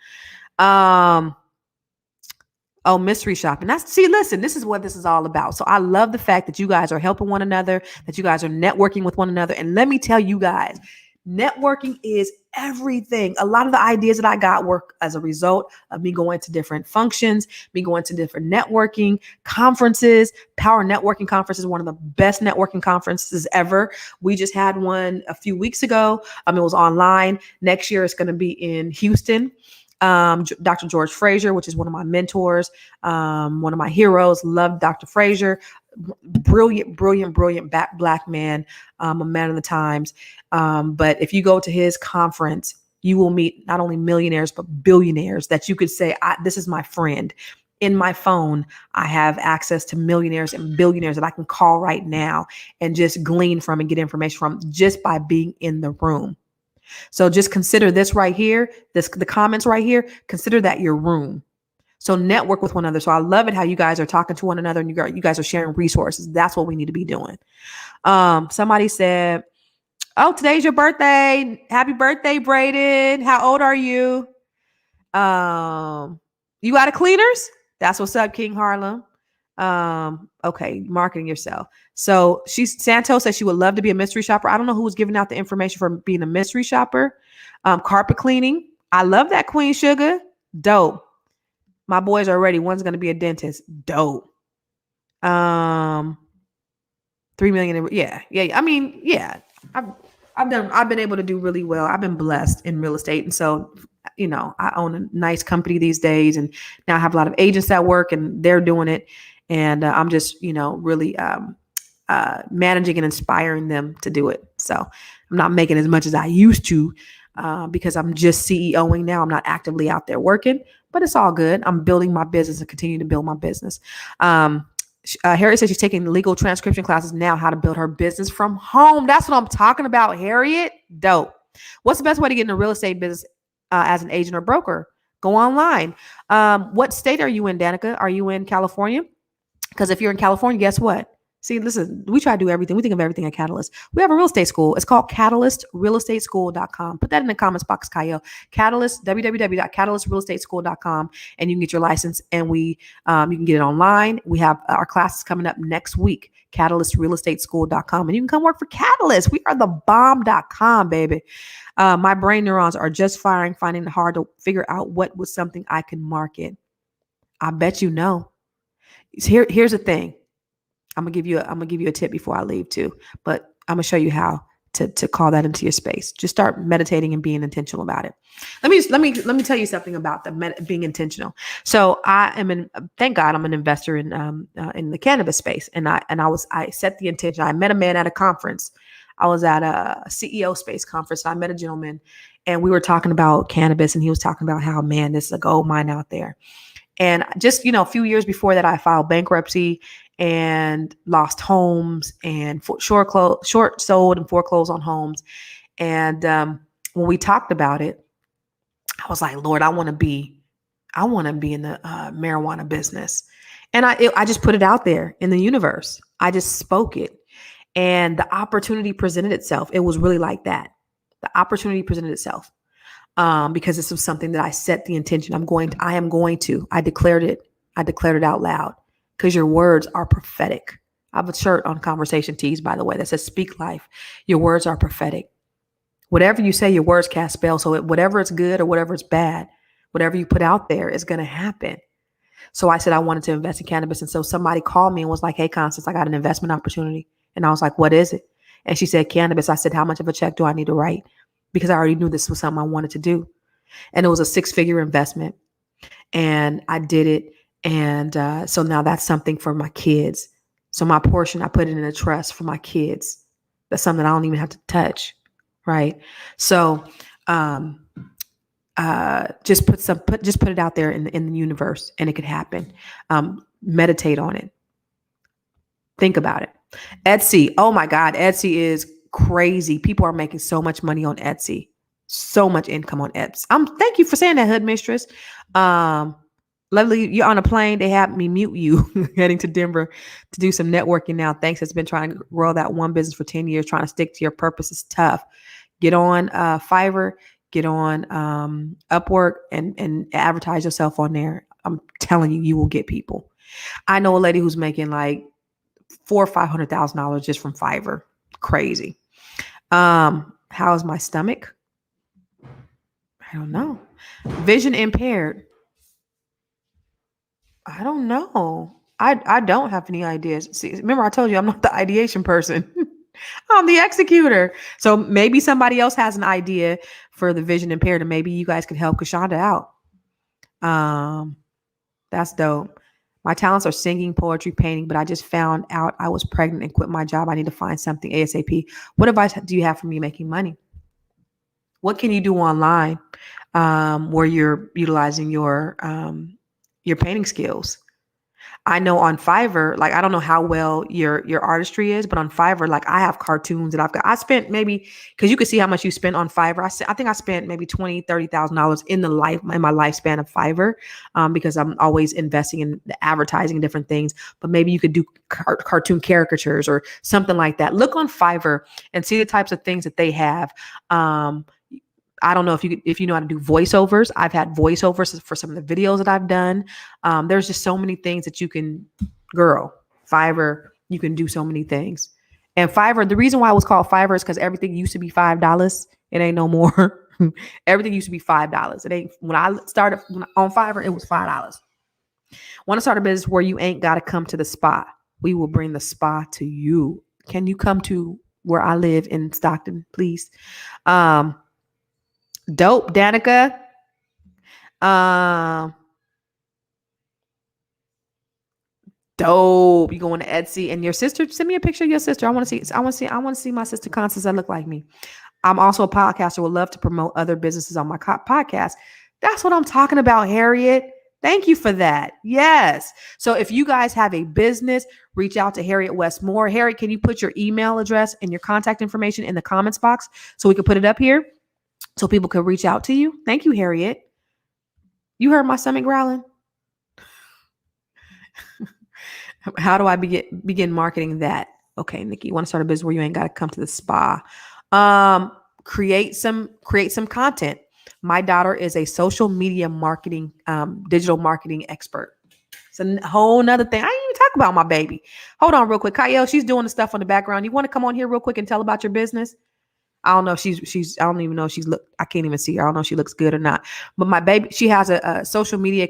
Oh, mystery shopping. Listen, this is what this is all about. So I love the fact that you guys are helping one another, that you guys are networking with one another. And let me tell you guys, networking is everything. A lot of the ideas that I got were as a result of me going to different functions, me going to different networking conferences. Power Networking Conference is one of the best networking conferences ever. We just had one a few weeks ago. It was online. Next year, it's going to be in Houston. Dr. George Fraser, which is one of my mentors, one of my heroes. Love Dr. Fraser. Brilliant black man, a man of the times. But if you go to his conference, you will meet not only millionaires, but billionaires that you could say, this is my friend. In my phone, I have access to millionaires and billionaires that I can call right now and just glean from and get information from just by being in the room. So just consider this right here, the comments right here, consider that your room. So network with one another. So I love it how you guys are talking to one another and you guys are sharing resources. That's what we need to be doing. Somebody said, oh, today's your birthday. Happy birthday, Braden. How old are you? You out of cleaners? That's what's up, King Harlem. Okay, marketing yourself. So Santos says she would love to be a mystery shopper. I don't know who was giving out the information for being a mystery shopper. Carpet cleaning. I love that, Queen Sugar. Dope. My boys are ready. One's gonna be a dentist. Dope. 3 million. Yeah. I mean, yeah. I've been able to do really well. I've been blessed in real estate. And so, I own a nice company these days, and now I have a lot of agents that work and they're doing it. And I'm just, really managing and inspiring them to do it. So I'm not making as much as I used to because I'm just CEOing now. I'm not actively out there working, but it's all good. I'm building my business and continue to build my business. Harriet says she's taking legal transcription classes now, how to build her business from home. That's what I'm talking about, Harriet. Dope. What's the best way to get into real estate business as an agent or broker? Go online. What state are you in, Danica? Are you in California? Because if you're in California, guess what? See, listen, we try to do everything. We think of everything at Catalyst. We have a real estate school. It's called catalystrealestateschool.com. Put that in the comments box, Kyle. Catalyst, www.catalystrealestateschool.com, and you can get your license, and you can get it online. We have our classes coming up next week, catalystrealestateschool.com, and you can come work for Catalyst. We are the bomb.com, baby. My brain neurons are just firing, finding it hard to figure out what was something I can market. I bet you know. Here's the thing. I'm gonna give you a tip before I leave too, but I'm gonna show you how to call that into your space. Just start meditating and being intentional about it. Let me tell you something about being intentional. So thank God I'm an investor in the cannabis space, and I set the intention. I met a man at a conference. I was at a CEO space conference. I met a gentleman, and we were talking about cannabis, and he was talking about how, man, this is a gold mine out there. And just, a few years before that, I filed bankruptcy and lost homes and short sold and foreclosed on homes. And when we talked about it, I was like, Lord, I want to be in the marijuana business. And I just put it out there in the universe. I just spoke it. And the opportunity presented itself. It was really like that. The opportunity presented itself. Because this was something that I set the intention. I declared it out loud, because your words are prophetic. I have a shirt on Conversation Tees, by the way, that says "Speak Life." Your words are prophetic. Whatever you say, your words cast spells. So whatever it's good or whatever it's bad, whatever you put out there is going to happen. So I said I wanted to invest in cannabis. And so somebody called me and was like, "Hey, Constance, I got an investment opportunity." And I was like, "What is it?" And she said, "Cannabis." I said, "How much of a check do I need to write?" Because I already knew this was something I wanted to do. And it was a 6-figure investment. And I did it. And so now that's something for my kids. So my portion, I put it in a trust for my kids. That's something I don't even have to touch. Right. So just put it out there in the universe, and it could happen. Meditate on it. Think about it. Etsy. Oh my God. Etsy is crazy. People are making so much money on Etsy. So much income on Etsy. Thank you for saying that, Hood Mistress. Lovely, you're on a plane. They have me mute you. Heading to Denver to do some networking now. Thanks. It's been trying to grow that one business for 10 years. Trying to stick to your purpose is tough. Get on Fiverr. Get on Upwork and advertise yourself on there. I'm telling you, you will get people. I know a lady who's making like $400,000 or $500,000 just from Fiverr. Crazy. How is my stomach? I don't know. Vision impaired. I don't know. I don't have any ideas. See, remember I told you I'm not the ideation person. I'm the executor. So maybe somebody else has an idea for the vision impaired, and maybe you guys could help Kashonda out. That's dope. My talents are singing, poetry, painting, but I just found out I was pregnant and quit my job. I need to find something ASAP. What advice do you have for me making money? What can you do online where you're utilizing your painting skills? I know on Fiverr, like, I don't know how well your artistry is, but on Fiverr, like, I have cartoons that I spent maybe, because you can see how much you spend on Fiverr. I think I spent maybe $20,000-$30,000 in my lifespan of Fiverr, because I'm always investing in the advertising and different things. But maybe you could do cartoon caricatures or something like that. Look on Fiverr and see the types of things that they have. I don't know if you know how to do voiceovers. I've had voiceovers for some of the videos that I've done. There's just so many things that you can Girl, Fiverr, you can do so many things. And Fiverr, the reason why it was called Fiverr is because everything used to be $5. It ain't no more. Everything used to be $5. It ain't when I started on Fiverr, it was $5. Want to start a business where you ain't gotta come to the spa. We will bring the spa to you. Can you come to where I live in Stockton, please? Um, Dope, Danica. Um, Dope. You go on to Etsy and your sister. Send me a picture of your sister. I want to see. I want to see. I want to see my sister Constance that look like me. I'm also a podcaster. Would love to promote other businesses on my podcast. That's what I'm talking about, Harriet. Thank you for that. Yes. So if you guys have a business, reach out to Harriet Westmore. Harriet, can you put your email address and your contact information in the comments box so we can put it up here so people can reach out to you? Thank you, Harriet. You heard my stomach growling? How do I begin marketing that? Okay, Nikki, you want to start a business where you ain't got to come to the spa. Create some content. My daughter is a social media marketing, digital marketing expert. It's a whole nother thing. I didn't even talk about my baby. Hold on real quick. Kyle, she's doing the stuff on the background. You want to come on here real quick and tell about your business? I don't know if she's I don't even know if she's look. I can't even see her. I don't know if she looks good or not. But my baby, she has a social media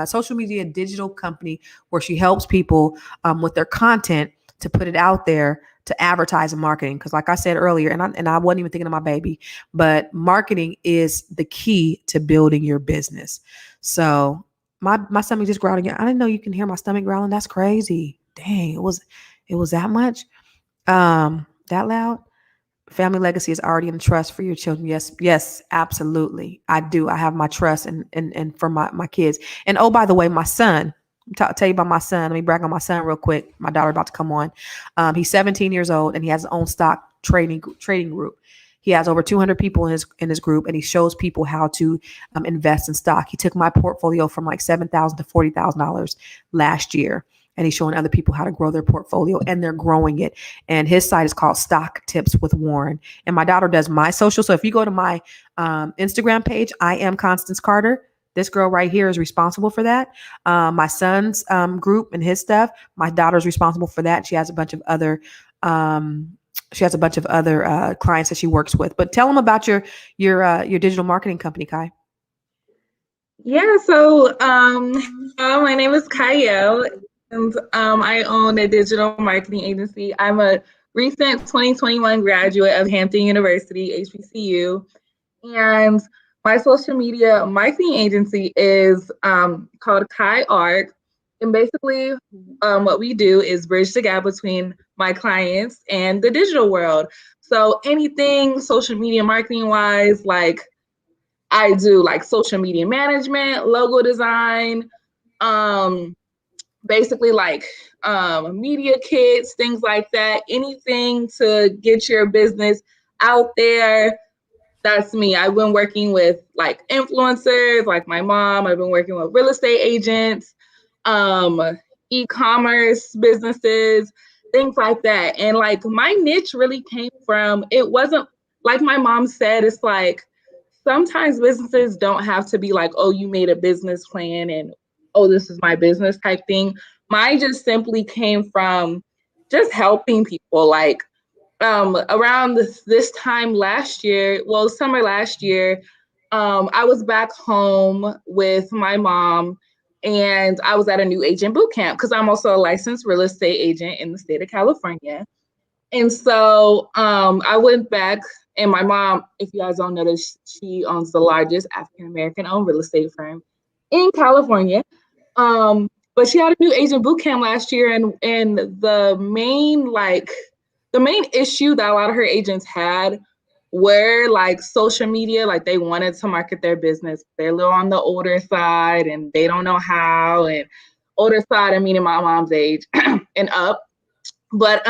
social media digital company where she helps people with their content to put it out there to advertise and marketing. Because like I said earlier, and I wasn't even thinking of my baby, but marketing is the key to building your business. So my stomach just growled again. I didn't know you can hear my stomach growling. That's crazy. Dang, it was that much, that loud. Family legacy is already in trust for your children. Yes, yes, absolutely. I do. I have my trust and for my kids. And oh, by the way, my son, tell you about my son. Let me brag on my son real quick. My daughter about to come on. He's 17 years old and he has his own stock trading group. He has over 200 people in his group, and he shows people how to invest in stock. He took my portfolio from like $7,000 to $40,000 last year, and he's showing other people how to grow their portfolio, and they're growing it. And his site is called Stock Tips with Warren. And my daughter does my social. So if you go to my Instagram page, I am Constance Carter. This girl right here is responsible for that. My son's group and his stuff. My daughter's responsible for that. She has a bunch of other clients that she works with. But tell them about your digital marketing company, Kai. Yeah, so my name is Kyle, and I own a digital marketing agency. I'm a recent 2021 graduate of Hampton University, HBCU, and my social media marketing agency is called Kai Arc. And basically, what we do is bridge the gap between my clients and the digital world. So anything social media marketing wise, like I do like social media management, logo design, um, basically like media kits, things like that. Anything to get your business out there. That's me. I've been working with like influencers, like my mom. I've been working with real estate agents, um, e-commerce businesses, things like that. And like my niche really came from, it wasn't like my mom said, it's like sometimes businesses don't have to be like, oh, you made a business plan and oh, this is my business type thing. Mine just simply came from just helping people. Like around this time last year, well, summer last year, I was back home with my mom and I was at a new agent boot camp because I'm also a licensed real estate agent in the state of California. And so I went back, and my mom, if you guys don't know this, she owns the largest African American owned real estate firm in California. But she had a new agent boot camp last year, and the main issue that a lot of her agents had were like social media. Like they wanted to market their business, they're a little on the older side, and they don't know how. And older side, I mean, in my mom's age and up, but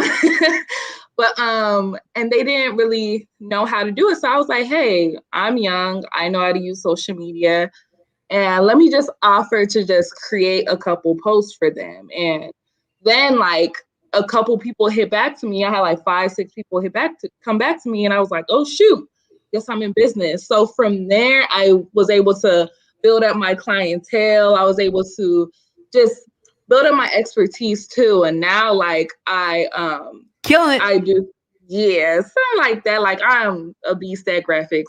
and they didn't really know how to do it. So I was like, hey, I'm young, I know how to use social media, and let me just offer to just create a couple posts for them. And then like a couple people hit back to me. I had like 5-6 people come back to me, and I was like, oh shoot, guess I'm in business. So from there I was able to build up my clientele. I was able to just build up my expertise too. And now like Killing it. I do, yeah, something like that. Like I'm a beast at graphics.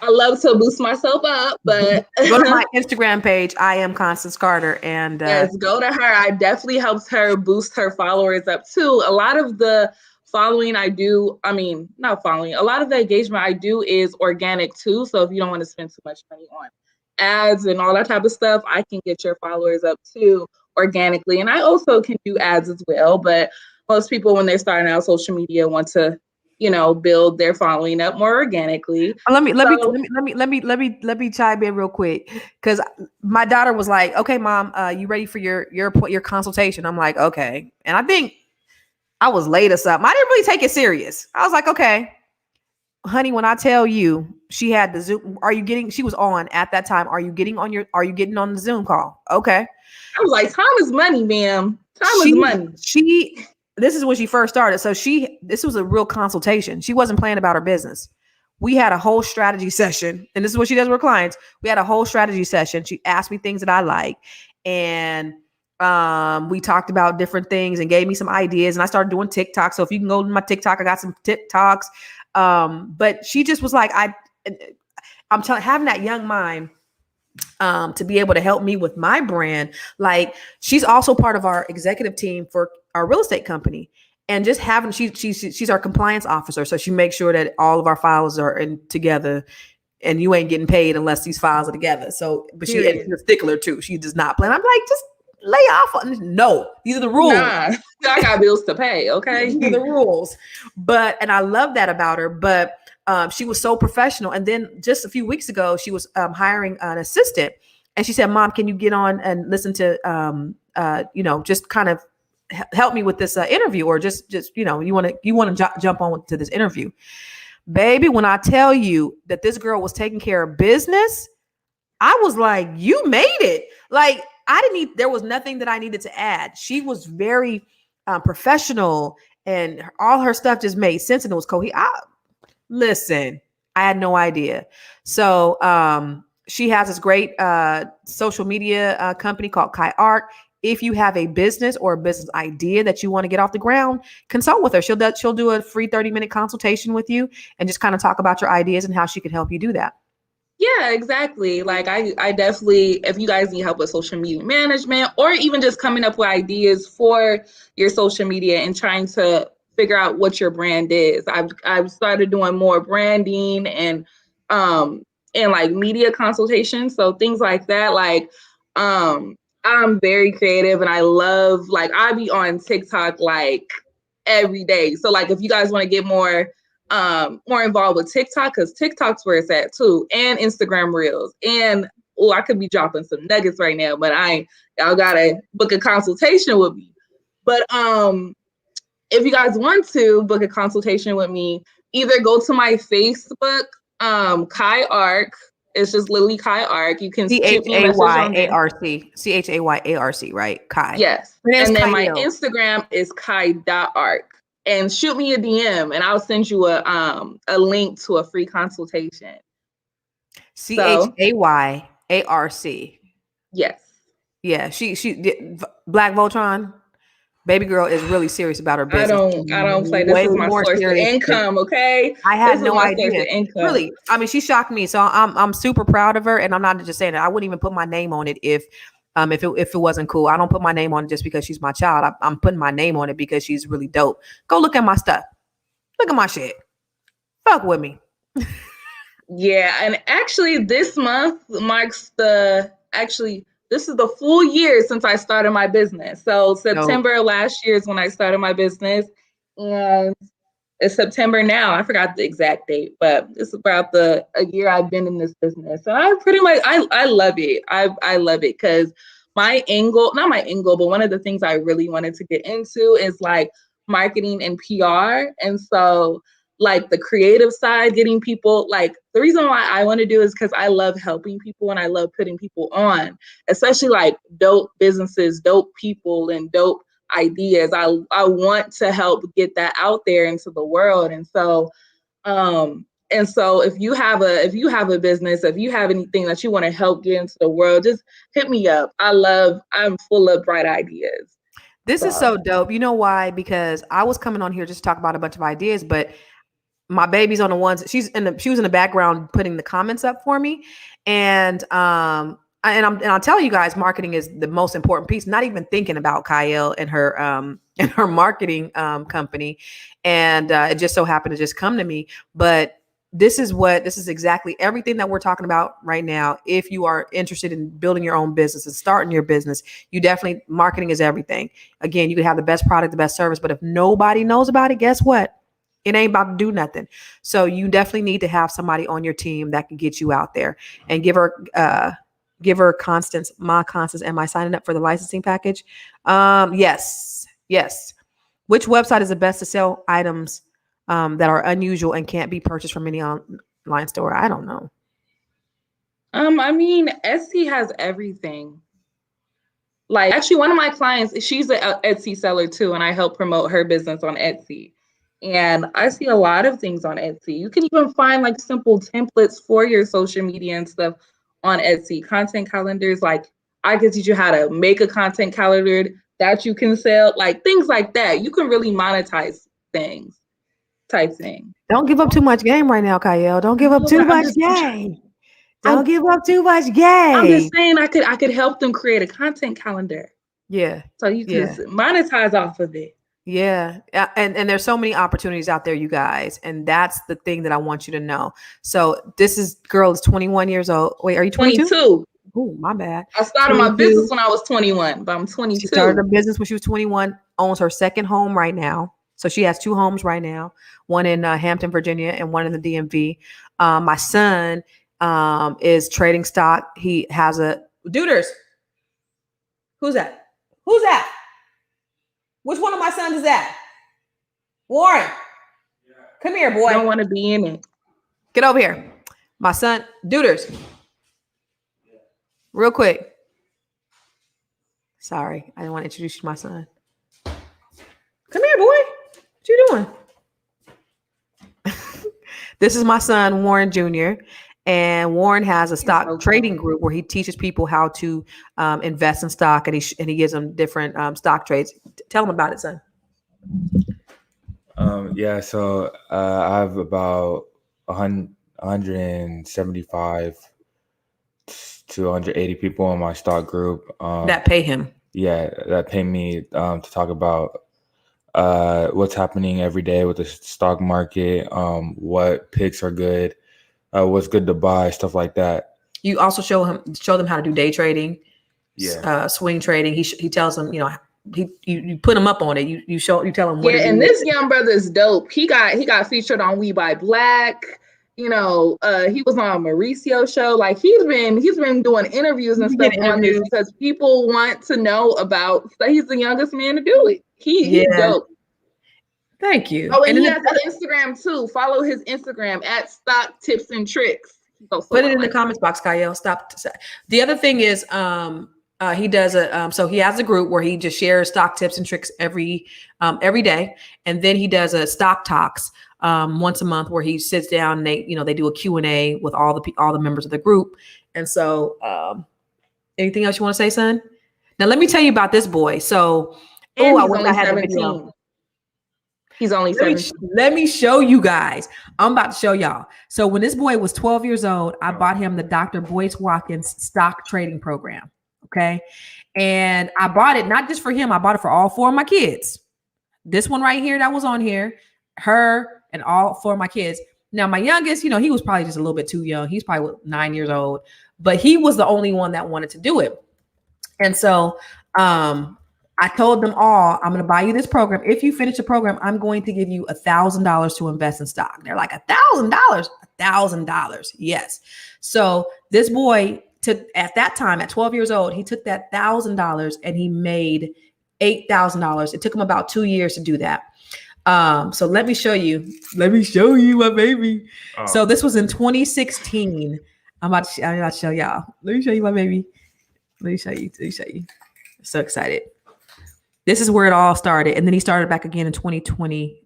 I love to boost myself up, but Go to my Instagram page. I am Constance Carter, and yes, go to her. I definitely helps her boost her followers up too. A lot of the following I do, I mean, not following, a lot of the engagement I do is organic too. So if you don't want to spend too much money on ads and all that type of stuff, I can get your followers up too organically. And I also can do ads as well. But most people, when they're starting out social media, want to, build their following up more organically. Let me chime in real quick, because my daughter was like, "Okay, mom, you ready for your consultation?" I'm like, "Okay," and I think I was late or something. I didn't really take it serious. I was like, "Okay, honey, when I tell you she had the Zoom, she was on at that time. Are you getting on the Zoom call?" Okay. I was like, time is money, ma'am. Time is money. This is when she first started. So this was a real consultation. She wasn't playing about her business. We had a whole strategy session, and this is what she does with her clients. We had a whole strategy session. She asked me things that I like, and we talked about different things and gave me some ideas. And I started doing TikTok. So if you can go to my TikTok, I got some TikToks. But she just was like, I'm telling, having that young mind to be able to help me with my brand. Like, she's also part of our executive team for our real estate company. And just having, she's our compliance officer. So she makes sure that all of our files are together, and you ain't getting paid unless these files are together. So, but she's a stickler too. She does not plan. I'm like, just lay off. No, these are the rules. Nah, I got bills to pay. Okay. These are the rules. And I love that about her. But she was so professional. And then just a few weeks ago, she was hiring an assistant, and she said, "Mom, can you get on and listen to, just kind of help me with this interview, or just you want to jump on to this interview." Baby, when I tell you that this girl was taking care of business, I was like, "You made it!" Like, there was nothing that I needed to add. She was very professional, and all her stuff just made sense, and it was coherent. Listen, I had no idea. So she has this great social media company called Kai Arc. If you have a business or a business idea that you want to get off the ground, consult with her. She'll do a free 30-minute consultation with you and just kind of talk about your ideas and how she can help you do that. Yeah, exactly. Like I definitely, if you guys need help with social media management, or even just coming up with ideas for your social media and trying to figure out what your brand is, I've started doing more branding and like media consultations. So things like that. Like I'm very creative, and I love, like, I be on TikTok like every day. So like if you guys want to get more involved with TikTok, because TikTok's where it's at too, and Instagram Reels. And I could be dropping some nuggets right now, but y'all gotta book a consultation with me. But if you guys want to book a consultation with me, either go to my Facebook, Kai Arc. It's just literally Kai Arc. You can shoot me a message on there. CHAYARC, right? Kai. Yes. And then my Instagram is kai.arc. And shoot me a DM, and I'll send you a link to a free consultation. CHAYARC. Yes. Yeah, she Black Voltron. Baby girl is really serious about her business. I don't play. This is my source of income, okay? I had no idea. Really, I mean, she shocked me. So I'm super proud of her, and I'm not just saying that. I wouldn't even put my name on it if it wasn't cool. I don't put my name on it just because she's my child. I'm putting my name on it because she's really dope. Go look at my stuff. Look at my shit. Fuck with me. Yeah, and actually, this month marks this is the full year since I started my business. So September last year is when I started my business, and it's September now. I forgot the exact date, but it's about a year I've been in this business. And I pretty much, I love it. I love it because not my end goal, but one of the things I really wanted to get into is like marketing and PR. And so like the creative side, getting people, like the reason why I want to do is because I love helping people and I love putting people on, especially like dope businesses, dope people, and dope ideas. I want to help get that out there into the world. And so And so if you have a business, if you have anything that you want to help get into the world, just hit me up. I'm full of bright ideas. This is so dope. You know why? Because I was coming on here just to talk about a bunch of ideas, but my baby's on the ones she was in the background putting the comments up for me. And I'll tell you guys, marketing is the most important piece. Not even thinking about Kyle and her marketing company, and it just so happened to just come to me. But this is exactly everything that we're talking about right now. If you are interested in building your own business and starting your business, you definitely, marketing is everything. Again, you can have the best product, the best service, but if nobody knows about it, guess what? It ain't about to do nothing. So you definitely need to have somebody on your team that can get you out there. And give her Constance. Am I signing up for the licensing package? Yes. Which website is the best to sell items that are unusual and can't be purchased from any online store? I don't know. I mean, Etsy has everything. Like, actually, one of my clients, she's an Etsy seller too, and I help promote her business on Etsy. And I see a lot of things on Etsy. You can even find like simple templates for your social media and stuff on Etsy. Content calendars, like I can teach you how to make a content calendar that you can sell, like things like that. You can really monetize things, type thing. Don't give up too much game right now, Kyle. Don't give up too much game. Don't give up too much game. I'm just saying I could help them create a content calendar. Yeah. So you can monetize off of it. Yeah. And there's so many opportunities out there, you guys. And that's the thing that I want you to know. So this girl is 21 years old. Wait, are you 22? 22. Oh, my bad. I started 22. My business when I was 21, but I'm 22. She started her business when she was 21, owns her second home right now. So she has 2 homes right now, one in Hampton, Virginia, and one in the DMV. My son is trading stock. He has a Duders. Who's that? Which one of my sons is that? Warren. Yeah. Come here, boy. I don't want to be in it. Get over here. My son, Duders. Yeah. Real quick. Sorry, I didn't want to introduce you to my son. Come here, boy. What you doing? This is my son, Warren Jr., and Warren has a stock trading group where he teaches people how to invest in stock, and he gives them different stock trades. Tell them about it, son. So I have about 175 to 180 people in my stock group. That pay him. Yeah, that pay me to talk about what's happening every day with the stock market, what picks are good, what's good to buy, stuff like that. You also show them how to do day trading, swing trading. He tells them, you put him up on it. You tell him what. Yeah, and this young brother is dope. He got featured on We Buy Black. He was on Mauricio show. Like he's been doing interviews and stuff on this because people want to know about. So he's the youngest man to do it. He's dope. Thank you. Oh, and he has an Instagram too. Follow his Instagram at Stock Tips and Tricks. Put it in the comments box, Kyle. Stop. The other thing is, he does so he has a group where he just shares stock tips and tricks every day, and then he does a stock talks once a month where he sits down and they do a Q&A with all the members of the group. And so, anything else you want to say, son? Now let me tell you about this boy. So, I wish I had 17. The video. He's only 17. Let me show you guys. I'm about to show y'all. So when this boy was 12 years old, I bought him the Dr. Boyce Watkins stock trading program. Okay. And I bought it not just for him. I bought it for all 4 of my kids. This one right here that was on here, her, and all 4 of my kids. Now, my youngest, he was probably just a little bit too young. He's probably 9 years old, but he was the only one that wanted to do it. And so, I told them all, I'm going to buy you this program. If you finish the program, I'm going to give you $1,000 to invest in stock. They're like, $1,000, $1,000. Yes. So this boy at that time, at 12 years old, he took that $1,000 and he made $8,000. It took him about 2 years to do that. So let me show you my baby. Oh. So this was in 2016. I'm about to show y'all. Let me show you my baby. Let me show you. So excited. This is where it all started. And then he started back again in 2020.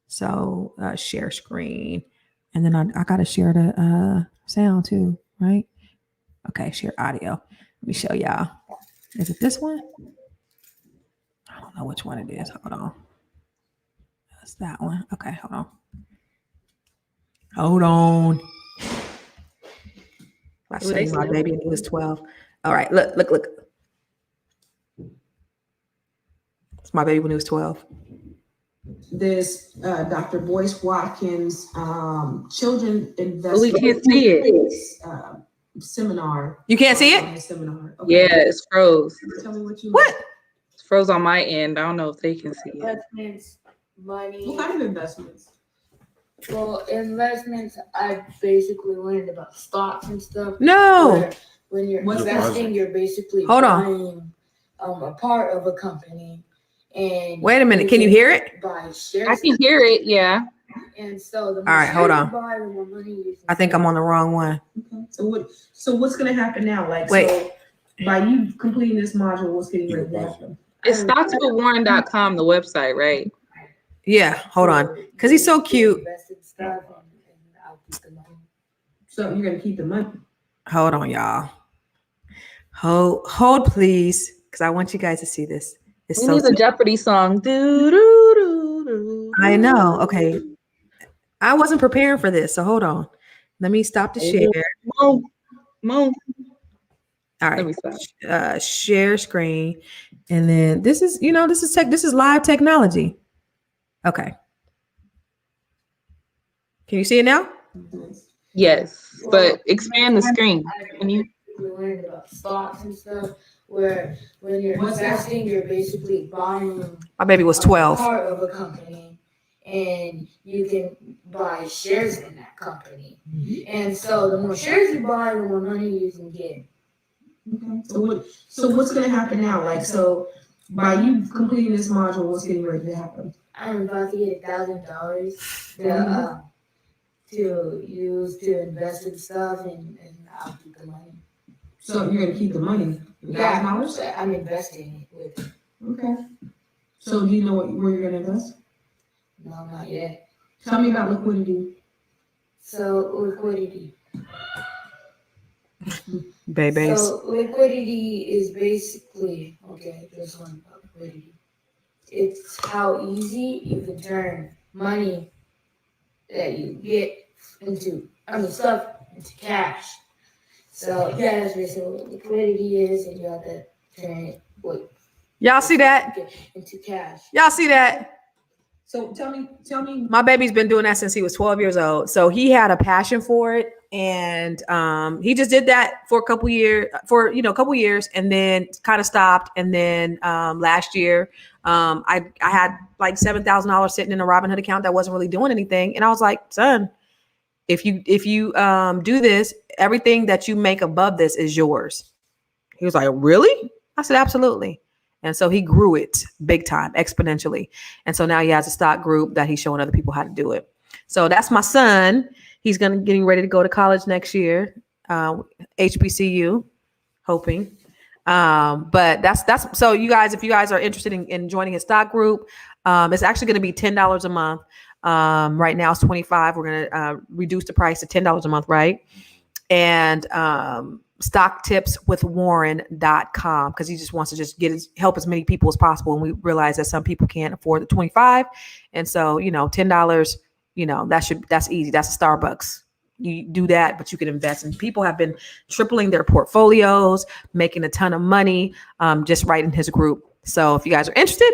So share screen. And then I got to share the sound too, right? Okay, share audio. Let me show y'all. Is it this one? I don't know which one it is. Hold on. That's that one. Okay, hold on. Hold on. I show you my baby when he was 12. All right, look. It's my baby when he was 12. This Dr. Boyce Watkins children investment. We can't see it. Seminar. You can't see it? Seminar. Okay. Yeah, it's froze. Tell me what you. What? It's froze on my end. I don't know if they can see it. Investments, money. What kind of investments? Well, investments, I basically learned about stocks and stuff. No. When you're investing, you're basically buying a part of a company. And wait a minute, can you hear it? Buy shares. I can hear it, yeah. And so the all right, hold on. Buy, the more money you I think I'm on the wrong one. Okay. So what's gonna happen now? Like, wait. So by you completing this module, what's getting ready to happen? It's stockswithwarren.com, the website, right? Yeah, hold on. Because he's so cute. So you're gonna keep the money. Hold on, y'all. Hold please. Because I want you guys to see this. It's we so need a Jeopardy song. Do, do, do, do, I know. Okay. I wasn't preparing for this, so hold on. Let me stop the share. Mo. All right. Let me stop. Share screen, and then this is this is live technology. Okay. Can you see it now? Yes, but expand the screen. Can you? We learned about stocks and stuff. Where when you're investing, you're basically buying. My baby was 12. Part of a company, and you can buy shares in that company. And so the more shares you buy, the more money you can get. Okay. So what's gonna happen now? Like, so by you completing this module, what's getting ready to happen? I'm about to get $1,000 to use to invest in stuff, and I'll keep the money. So you're gonna keep the money? Yeah, I'm investing with it. Okay. So do you know where you're gonna invest? No, not yet. Tell me about liquidity. So liquidity. Babies. So liquidity is basically this one about liquidity. It's how easy you can turn money that you get stuff into cash. So yeah, that's basically what liquidity is, and you have to turn it y'all see that? Into cash. Y'all see that? So tell me. My baby's been doing that since he was 12 years old. So he had a passion for it. And he just did that for a couple years and then kind of stopped. And then last year, I had like $7,000 sitting in a Robinhood account that wasn't really doing anything. And I was like, son, if you do this, everything that you make above this is yours. He was like, really? I said, absolutely. And so he grew it big time, exponentially. And so now he has a stock group that he's showing other people how to do it. So that's my son. He's getting ready to go to college next year, HBCU, hoping. But that's so you guys, if you guys are interested in joining his stock group, it's actually going to be $10 a month. Right now it's $25. We're going to reduce the price to $10 a month, right? And stocktipswithwarren.com, because he just wants to help as many people as possible. And we realize that some people can't afford the $25. And so, $10, that's easy. That's a Starbucks. You do that, but you can invest. And people have been tripling their portfolios, making a ton of money, just right in his group. So if you guys are interested,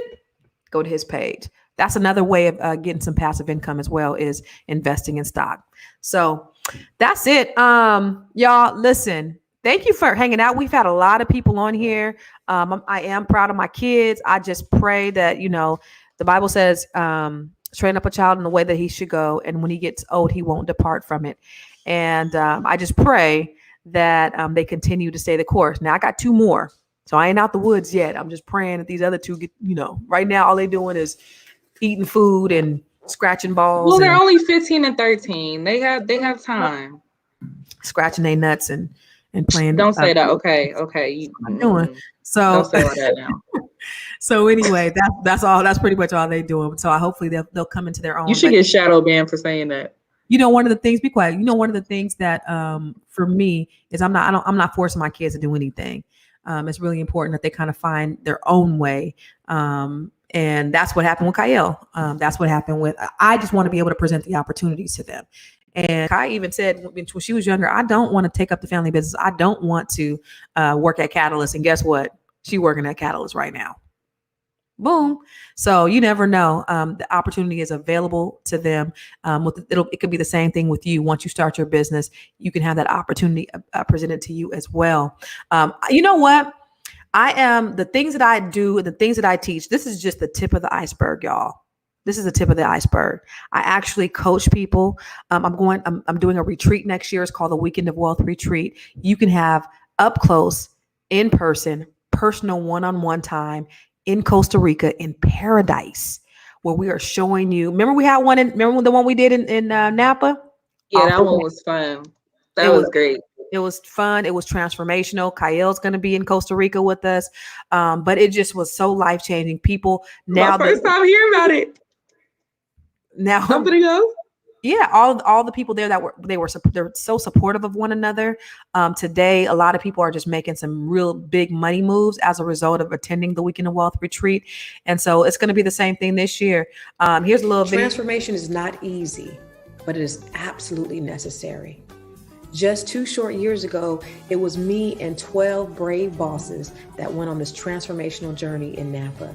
go to his page. That's another way of getting some passive income as well, is investing in stock. So that's it. Y'all, listen, thank you for hanging out. We've had a lot of people on here. I am proud of my kids. I just pray that, the Bible says, train up a child in the way that he should go, and when he gets old, he won't depart from it. And I just pray that they continue to stay the course. Now I got 2 more, so I ain't out the woods yet. I'm just praying that these other 2 get, right now all they doing is eating food and scratching balls. Well, they're only 15 and 13. They have time. Scratching their nuts and playing. Don't say that. Okay. I'm doing. So don't say all that now. So anyway, that's all. That's pretty much all they do. So hopefully they'll come into their own. You should get shadow banned for saying that. You know, one of the things, be quiet. You know, one of the things that for me is I'm not forcing my kids to do anything. It's really important that they kind of find their own way. And that's what happened with Kyle. That's what happened with. I just want to be able to present the opportunities to them. And Kai even said when she was younger, I don't want to take up the family business. I don't want to work at Catalyst. And guess what? She's working at Catalyst right now. Boom. So you never know. The opportunity is available to them. It could be the same thing with you. Once you start your business, you can have that opportunity presented to you as well. You know what? The things that I do and the things that I teach, this is just the tip of the iceberg, y'all. This is the tip of the iceberg. I actually coach people. I'm doing a retreat next year. It's called the Weekend of Wealth Retreat. You can have up close, in person, personal one-on-one time in Costa Rica in paradise, where we are showing you. Remember the one we did in Napa? Yeah, that one was fun. That was great. It was fun. It was transformational. Kyle's going to be in Costa Rica with us. But it just was so life-changing. People now. My first time hearing about it. Now, somebody go. Yeah, all the people there they're so supportive of one another. Today, a lot of people are just making some real big money moves as a result of attending the Weekend of Wealth Retreat. And so it's going to be the same thing this year. Here's a little bit. Transformation is not easy, but it is absolutely necessary. Just 2 short years ago, it was me and 12 brave bosses that went on this transformational journey in Napa.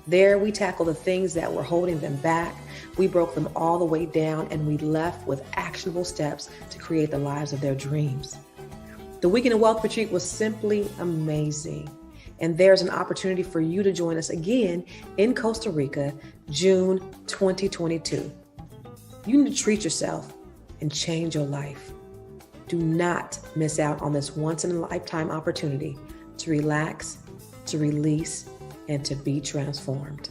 There, we tackled the things that were holding them back. We broke them all the way down, and we left with actionable steps to create the lives of their dreams. The Weekend of Wealth Retreat was simply amazing. And there's an opportunity for you to join us again in Costa Rica, June 2022. You need to treat yourself and change your life. Do not miss out on this once-in-a-lifetime opportunity to relax, to release, and to be transformed.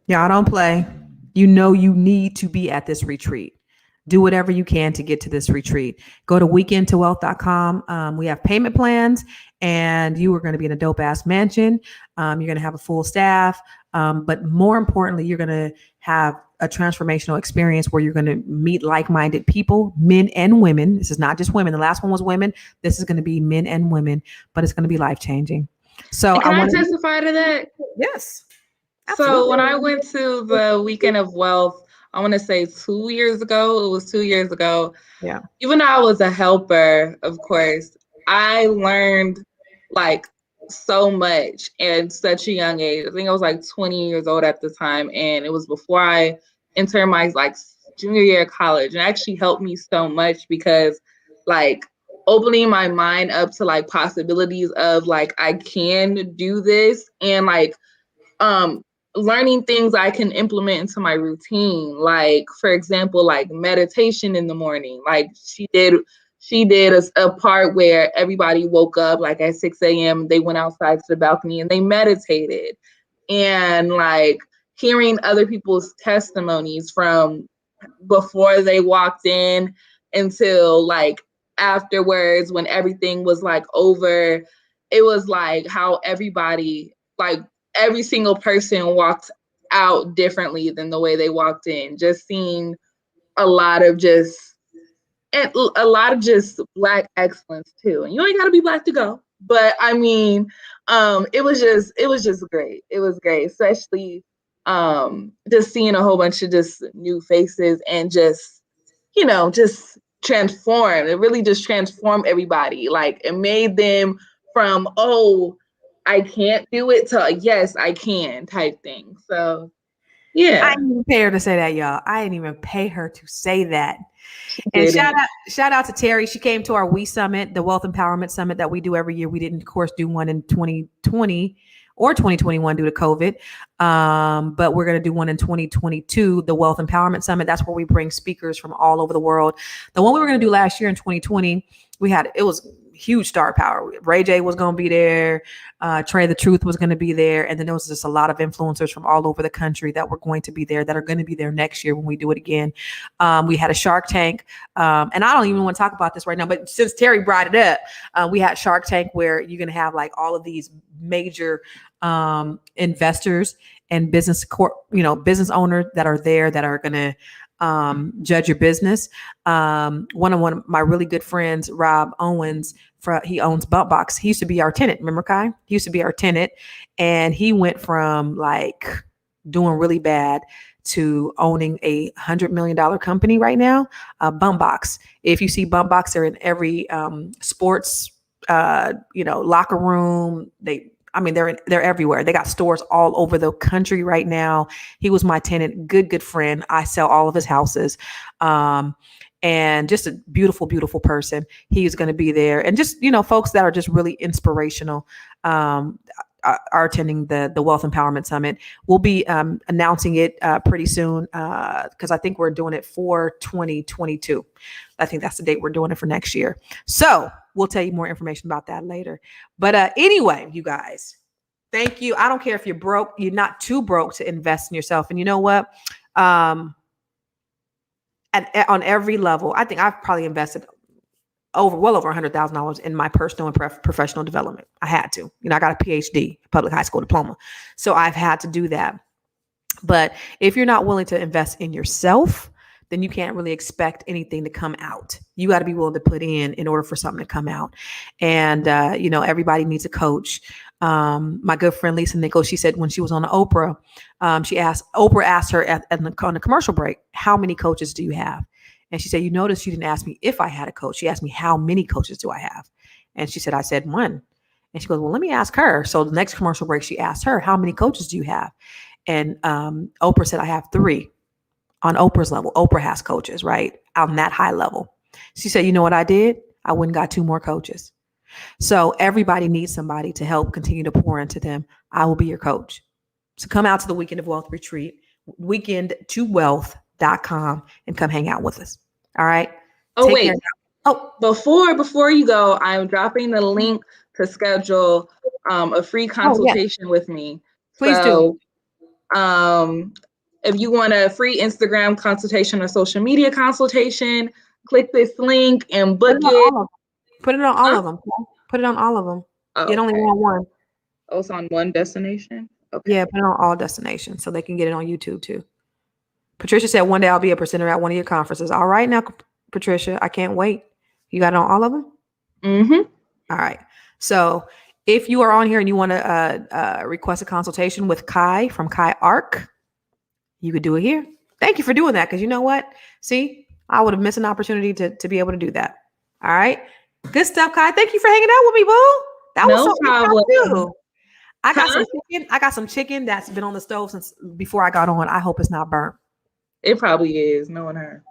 Y'all don't play. You know you need to be at this retreat. Do whatever you can to get to this retreat. Go to weekendtowealth.com. We have payment plans, and you are going to be in a dope ass mansion. You're going to have a full staff. But more importantly, you're going to have a transformational experience where you're going to meet like-minded people, men and women. This is not just women. The last one was women. This is going to be men and women, but it's going to be life-changing. So and can I testify to that? Yes. Absolutely. So when I went to the Weekend of Wealth, I want to say 2 years ago. It was 2 years ago. Yeah. Even though I was a helper, of course, I learned like so much at such a young age. I think I was like 20 years old at the time, and it was before I entered my like junior year of college. And it actually helped me so much because like opening my mind up to like possibilities of like I can do this, and like learning things I can implement into my routine. Like, for example, like meditation in the morning. Like she did a part where everybody woke up like at 6 a.m. They went outside to the balcony and they meditated. And like hearing other people's testimonies from before they walked in until like afterwards when everything was like over, it was like how everybody, like every single person walked out differently than the way they walked in. Just seeing a lot of just Black excellence too. And you ain't gotta be Black to go. But I mean, it was just great. It was great, especially just seeing a whole bunch of just new faces and just, you know, just transform. It really just transformed everybody. Like it made them from, oh, I can't do it to yes, I can type thing. So yeah. I didn't even pay her to say that, y'all. I didn't even pay her to say that. And shout out to Terry. She came to our We Summit, the Wealth Empowerment Summit that we do every year. We didn't, of course, do one in 2020 or 2021 due to COVID. But we're going to do one in 2022, the Wealth Empowerment Summit. That's where we bring speakers from all over the world. The one we were going to do last year in 2020, it was huge star power. Ray J was going to be there. Trey the Truth was going to be there. And then there was just a lot of influencers from all over the country that were going to be there, that are going to be there next year when we do it again. We had a Shark Tank. And I don't even want to talk about this right now, but since Terry brought it up, we had Shark Tank where you're going to have like all of these major investors and business owners that are there that are going to judge your business. One of my really good friends, Rob Owens, he owns Bump Box. He used to be our tenant. Remember, Kai? He used to be our tenant, and he went from like doing really bad to owning a $100 million company right now. Bump Box. If you see Bump Box, they're in every sports, locker room. They're everywhere. They got stores all over the country right now. He was my tenant, good friend. I sell all of his houses. And just a beautiful, beautiful person. He is going to be there. And just, folks that are just really inspirational, are attending the Wealth Empowerment Summit. We'll be announcing it pretty soon because I think we're doing it for 2022. I think that's the date we're doing it for next year. So we'll tell you more information about that later. But anyway, you guys, thank you. I don't care if you're broke. You're not too broke to invest in yourself. And you know what? On every level, I think I've probably invested well over $100,000 in my personal and professional development. I had to. I got a PhD, public high school diploma. So I've had to do that. But if you're not willing to invest in yourself, then you can't really expect anything to come out. You got to be willing to put in order for something to come out. And, everybody needs a coach. My good friend, Lisa Nichols, she said when she was on Oprah, Oprah asked her on the commercial break, how many coaches do you have? And she said, you notice she didn't ask me if I had a coach. She asked me, how many coaches do I have? And she said, I said one. And she goes, well, let me ask her. So the next commercial break, she asked her, how many coaches do you have? And Oprah said, I have 3 on Oprah's level. Oprah has coaches, right? On that high level. She said, you know what I did? I went and got 2 more coaches. So everybody needs somebody to help continue to pour into them. I will be your coach. So come out to the Weekend of Wealth retreat, weekend2wealth.com, and come hang out with us. All right. Oh, wait. Oh, before you go, I'm dropping the link to schedule a free consultation with me. Please do. If you want a free Instagram consultation or social media consultation, click this link and book it. Put it on all of them. Put it on all of them. Oh, you only want one. Oh, it's on one destination? Okay. Yeah, put it on all destinations so they can get it on YouTube too. Patricia said one day I'll be a presenter at one of your conferences. All right now, Patricia, I can't wait. You got it on all of them? Mm-hmm. All right. So if you are on here and you want to request a consultation with Kai from Kai Arc, you could do it here. Thank you for doing that, because you know what? See, I would have missed an opportunity to be able to do that. All right. Good stuff, Kai. Thank you for hanging out with me, boo. That was so problem. Too. I got some chicken. I got some chicken that's been on the stove since before I got on. I hope it's not burnt. It probably is, knowing her.